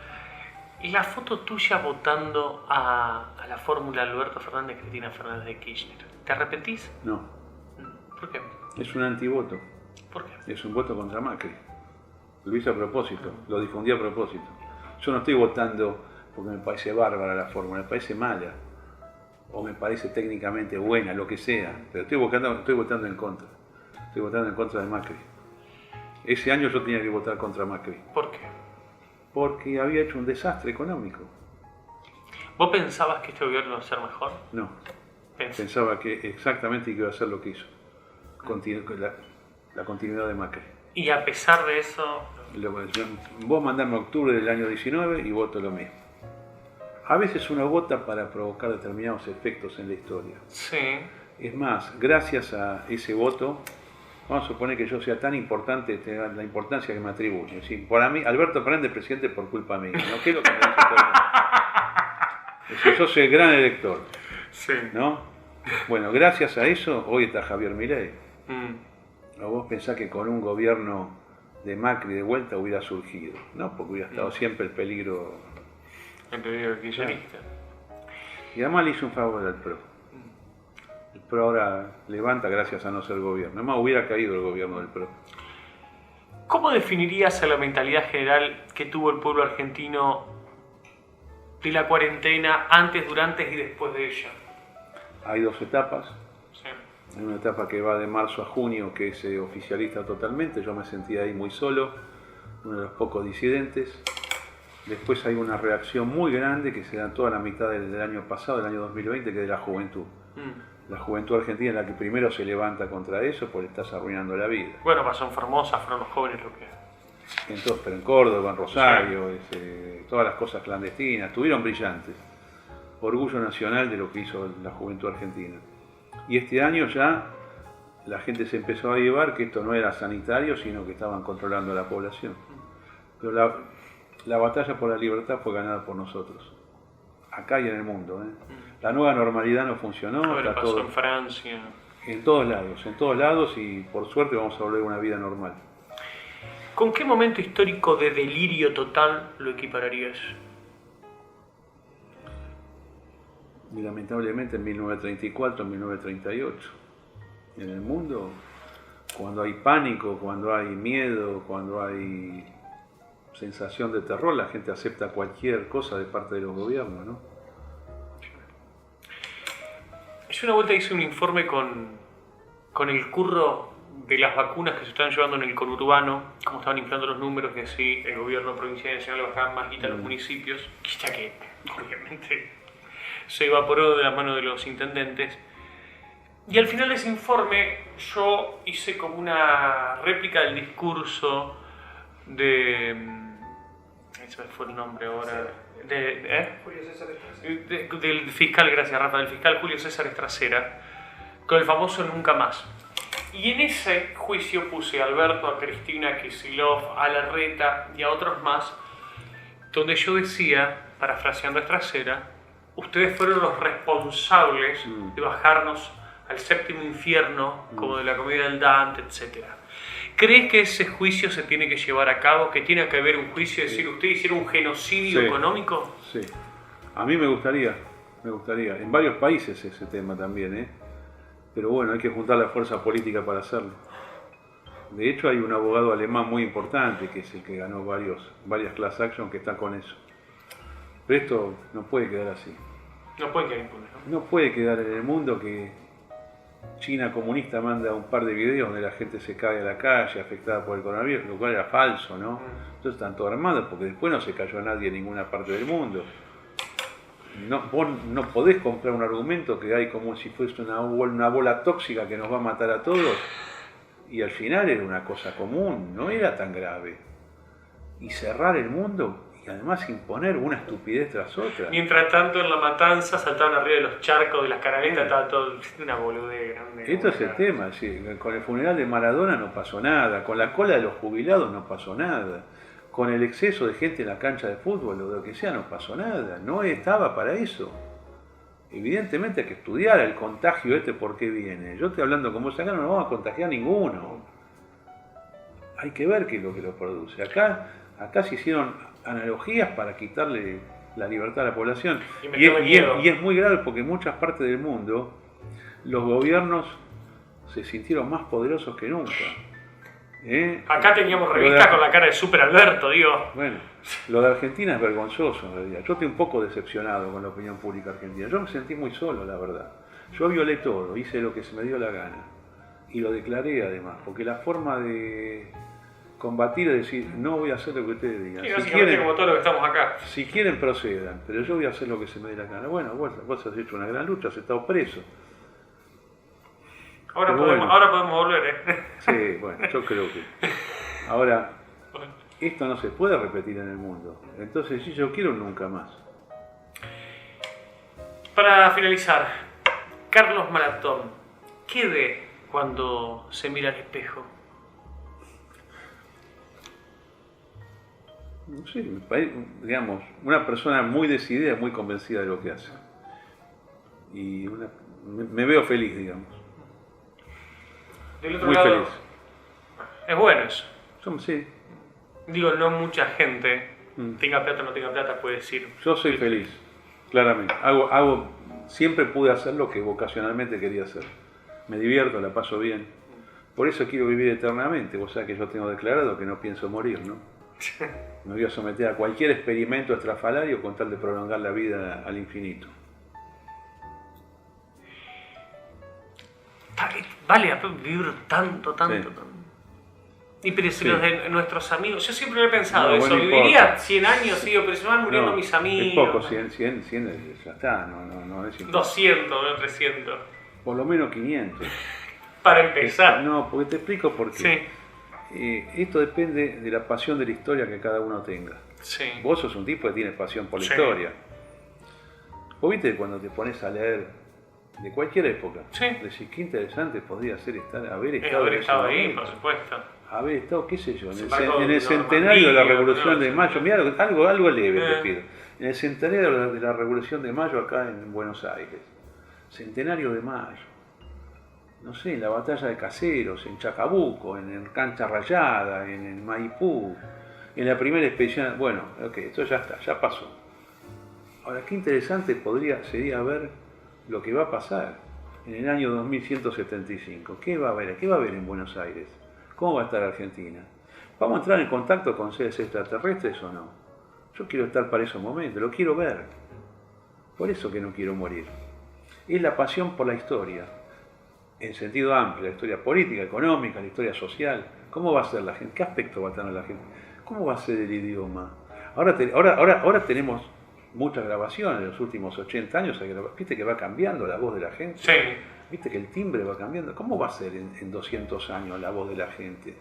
la foto tuya votando a la fórmula Alberto Fernández, Cristina Fernández de Kirchner. ¿Te arrepentís? No. ¿Por qué? Es un antivoto. ¿Por qué? Es un voto contra Macri. Lo hice a propósito, lo difundí a propósito. Yo no estoy votando porque me parece bárbara la fórmula, me parece mala. O me parece técnicamente buena, lo que sea. Pero estoy votando en contra. Estoy votando en contra de Macri. Ese año yo tenía que votar contra Macri. ¿Por qué? Porque había hecho un desastre económico. ¿Vos pensabas que este gobierno iba a ser mejor? No. Pensaba que exactamente iba a hacer lo que hizo. La continuidad de Macri. Y a pesar de eso... Vos mandame octubre del año 19 y voto lo mismo. A veces uno vota para provocar determinados efectos en la historia. Sí. Es más, gracias a ese voto, vamos a suponer que yo sea tan importante, la importancia que me atribuye. ¿Sí? Para mí, Alberto Fernández es presidente por culpa mía. No quiero que me dice todo el mundo. Es decir, yo soy el gran elector. Sí. ¿No? Bueno, gracias a eso, hoy está Javier Milei. ¿O vos pensás que con un gobierno de Macri de vuelta hubiera surgido? No, porque hubiera estado siempre el peligro... El peligro kirchnerista. Y además le hizo un favor al PRO. El PRO ahora levanta gracias a no ser gobierno. Además hubiera caído el gobierno del PRO. ¿Cómo definirías a la mentalidad general que tuvo el pueblo argentino de la cuarentena antes, durante y después de ella? Hay dos etapas. Sí. Hay una etapa que va de marzo a junio, que es oficialista totalmente. Yo me sentía ahí muy solo, uno de los pocos disidentes. Después hay una reacción muy grande que se da toda la mitad del año pasado, del año 2020, que es de la juventud. La juventud argentina es la que primero se levanta contra eso porque estás arruinando la vida. Bueno, pasó en Formosa, fueron los jóvenes lo que... Entonces, pero en Córdoba, en Rosario, todas las cosas clandestinas, estuvieron brillantes. Orgullo nacional de lo que hizo la juventud argentina. Y este año ya la gente se empezó a llevar que esto no era sanitario, sino que estaban controlando a la población. Pero la batalla por la libertad fue ganada por nosotros, acá y en el mundo. La nueva normalidad no funcionó. Ahora pasó todo, en Francia. En todos lados y por suerte vamos a volver a una vida normal. ¿Con qué momento histórico de delirio total lo equipararías? Y lamentablemente en 1934, en 1938. En el mundo, cuando hay pánico, cuando hay miedo, cuando hay sensación de terror, la gente acepta cualquier cosa de parte de los gobiernos, ¿no? Yo una vuelta hice un informe con el curro de las vacunas que se estaban llevando en el conurbano, cómo estaban inflando los números y así el gobierno provincial y nacional le bajaban más guita a los municipios, quizá que obviamente se evaporó de las manos de los intendentes. Y al final de ese informe yo hice como una réplica del discurso de... se me fue el nombre ahora. Julio César Estracera. Del fiscal, gracias Rafa, del fiscal Julio César Estracera, con el famoso Nunca Más. Y en ese juicio puse a Alberto, a Cristina, a Kicillof, a Larreta y a otros más, donde yo decía, parafraseando a Estracera, ustedes fueron los responsables de bajarnos al séptimo infierno, como de la comedia del Dante, etc. ¿Crees que ese juicio se tiene que llevar a cabo? ¿Que tiene que haber un juicio y decir, ustedes hicieron un genocidio económico? Sí. A mí me gustaría. En varios países ese tema también, Pero bueno, hay que juntar la fuerza política para hacerlo. De hecho, hay un abogado alemán muy importante, que es el que ganó varias class action, que está con eso. Pero esto no puede quedar así. No puede quedar impune, ¿no? No puede quedar en el mundo que China comunista manda un par de videos donde la gente se cae a la calle afectada por el coronavirus, lo cual era falso, ¿no? Entonces están todos armados porque después no se cayó a nadie en ninguna parte del mundo. Vos no podés comprar un argumento que hay como si fuese una bola tóxica que nos va a matar a todos y al final era una cosa común, no era tan grave. Y cerrar el mundo y además imponer una estupidez tras otra. Mientras tanto en La Matanza saltaban arriba de los charcos, de las canaletas, estaba todo una boludez grande. Esto es el tema, sí. Con el funeral de Maradona no pasó nada, con la cola de los jubilados no pasó nada, con el exceso de gente en la cancha de fútbol o de lo que sea, no pasó nada, no estaba para eso. Evidentemente hay que estudiar el contagio por qué viene. Yo estoy hablando con vos acá, no nos vamos a contagiar ninguno. Hay que ver qué es lo que lo produce. Acá se hicieron analogías para quitarle la libertad a la población. Y es muy grave porque en muchas partes del mundo los gobiernos se sintieron más poderosos que nunca. Acá teníamos revistas con la cara de Super Alberto, digo. Bueno, lo de Argentina es vergonzoso en realidad. Yo estoy un poco decepcionado con la opinión pública argentina. Yo me sentí muy solo, la verdad. Yo violé todo, hice lo que se me dio la gana. Y lo declaré además, porque la forma de combatir es decir, no voy a hacer lo que ustedes digan. Sí, si quieren, como todo lo que estamos acá. Si quieren, procedan, pero yo voy a hacer lo que se me dé la gana. Bueno, vos has hecho una gran lucha, has estado preso. Ahora podemos volver, Sí, bueno, yo creo que... Ahora, esto no se puede repetir en el mundo. Entonces, sí, yo quiero nunca más. Para finalizar, Carlos Maratón, ¿qué ve cuando se mira al espejo? No sé, digamos, una persona muy decidida, muy convencida de lo que hace. Y me veo feliz, digamos. Del otro muy lado, feliz. Es bueno eso. Sí. Digo, no mucha gente, tenga plata o no tenga plata, puede decir. Yo soy feliz, claramente. Siempre pude hacer lo que vocacionalmente quería hacer. Me divierto, la paso bien. Por eso quiero vivir eternamente. Vos sabés que yo tengo declarado que no pienso morir, ¿no? Me voy a someter a cualquier experimento estrafalario con tal de prolongar la vida al infinito. Vale vivir tanto. Sí. Y pero si Sí. los de nuestros amigos, yo siempre he pensado No, eso, bueno, viviría importa. 100 años, digo, pero se van muriendo mis amigos. Es poco, 100 ya está, no es importante. 200, no 300. Por lo menos 500. Para empezar. No, porque te explico por qué. Sí. Esto depende de la pasión de la historia que cada uno tenga. Sí. Vos sos un tipo que tiene pasión por la Sí. historia. Vos viste cuando te pones a leer de cualquier época, Sí. decís qué interesante podría ser haber Haber estado en ese estado ahí, momento. por supuesto. Haber estado, qué sé yo, en Desembarco el de centenario de la Normandía, Revolución de ¿no? Mayo. Mirá, algo leve te pido. En el centenario de la Revolución de Mayo acá en Buenos Aires. Centenario de Mayo. No sé, en la batalla de Caseros, en Chacabuco, en el Cancha Rayada, en el Maipú, en la primera expedición. Bueno, ok, esto ya está, ya pasó. Ahora, qué interesante sería ver lo que va a pasar en el año 2175. ¿Qué va a haber? ¿Qué va a haber en Buenos Aires? ¿Cómo va a estar Argentina? ¿Vamos a entrar en contacto con seres extraterrestres o no? Yo quiero estar para esos momentos, lo quiero ver. Por eso que no quiero morir. Es la pasión por la historia, en sentido amplio, la historia política, económica, la historia social. ¿Cómo va a ser la gente? ¿Qué aspecto va a tener la gente? ¿Cómo va a ser el idioma? Ahora tenemos muchas grabaciones en los últimos 80 años. ¿Viste que va cambiando la voz de la gente? Sí. ¿Viste que el timbre va cambiando? ¿Cómo va a ser en 200 años la voz de la gente?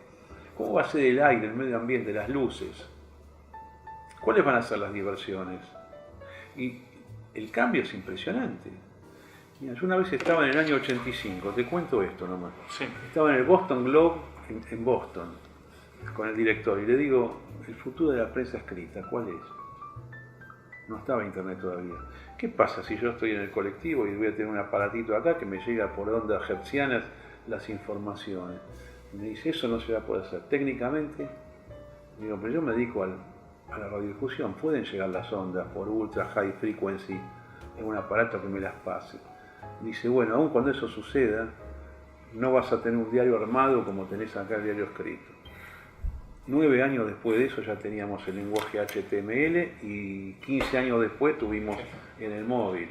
¿Cómo va a ser el aire, el medio ambiente, las luces? ¿Cuáles van a ser las diversiones? Y el cambio es impresionante. Mira, yo una vez estaba en el año 85, te cuento esto nomás. Sí. Estaba en el Boston Globe en Boston con el director y le digo, el futuro de la prensa escrita, ¿cuál es? No estaba internet todavía. ¿Qué pasa si yo estoy en el colectivo y voy a tener un aparatito acá que me llega por ondas hertzianas las informaciones? Y me dice, eso no se va a poder hacer. Técnicamente, digo, pero yo me dedico a la radiodifusión, pueden llegar las ondas por ultra high frequency en un aparato que me las pase. Dice, bueno, aun cuando eso suceda, no vas a tener un diario armado como tenés acá el diario escrito. 9 años después de eso ya teníamos el lenguaje HTML y 15 años después tuvimos en el móvil.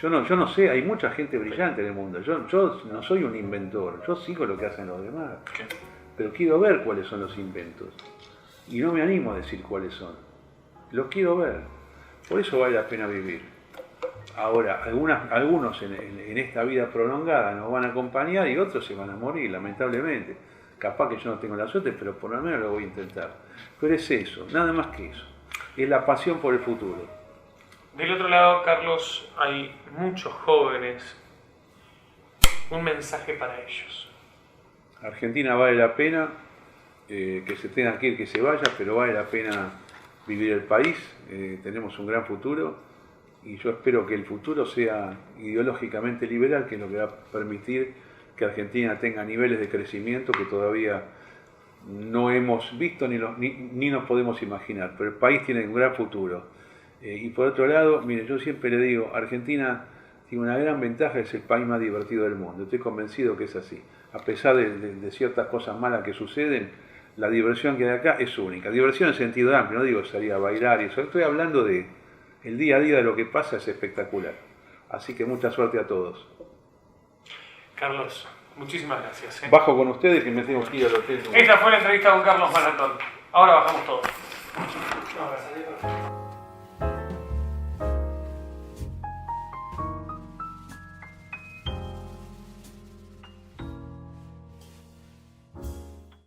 Yo no sé, hay mucha gente brillante en el mundo. Yo no soy un inventor, yo sigo lo que hacen los demás. Pero quiero ver cuáles son los inventos. Y no me animo a decir cuáles son. Los quiero ver. Por eso vale la pena vivir. Ahora, algunos en esta vida prolongada nos van a acompañar y otros se van a morir, lamentablemente. Capaz que yo no tengo la suerte, pero por lo menos lo voy a intentar. Pero es eso, nada más que eso. Es la pasión por el futuro. Del otro lado, Carlos, hay muchos jóvenes. Un mensaje para ellos. Argentina vale la pena que se tenga que ir, que se vaya, pero vale la pena vivir el país. Tenemos un gran futuro y yo espero que el futuro sea ideológicamente liberal, que es lo que va a permitir que Argentina tenga niveles de crecimiento que todavía no hemos visto ni nos podemos imaginar, pero el país tiene un gran futuro. Y por otro lado, mire, yo siempre le digo, Argentina tiene una gran ventaja, es el país más divertido del mundo. Estoy convencido que es así. A pesar de ciertas cosas malas que suceden, la diversión que hay acá es única. Diversión en sentido amplio, no digo salir a bailar y eso. Estoy hablando de el día a día de lo que pasa, es espectacular. Así que mucha suerte a todos. Carlos, muchísimas gracias. Bajo con ustedes que me tengo que ir al hotel. Esta fue la entrevista con Carlos Maratón. Ahora bajamos todos.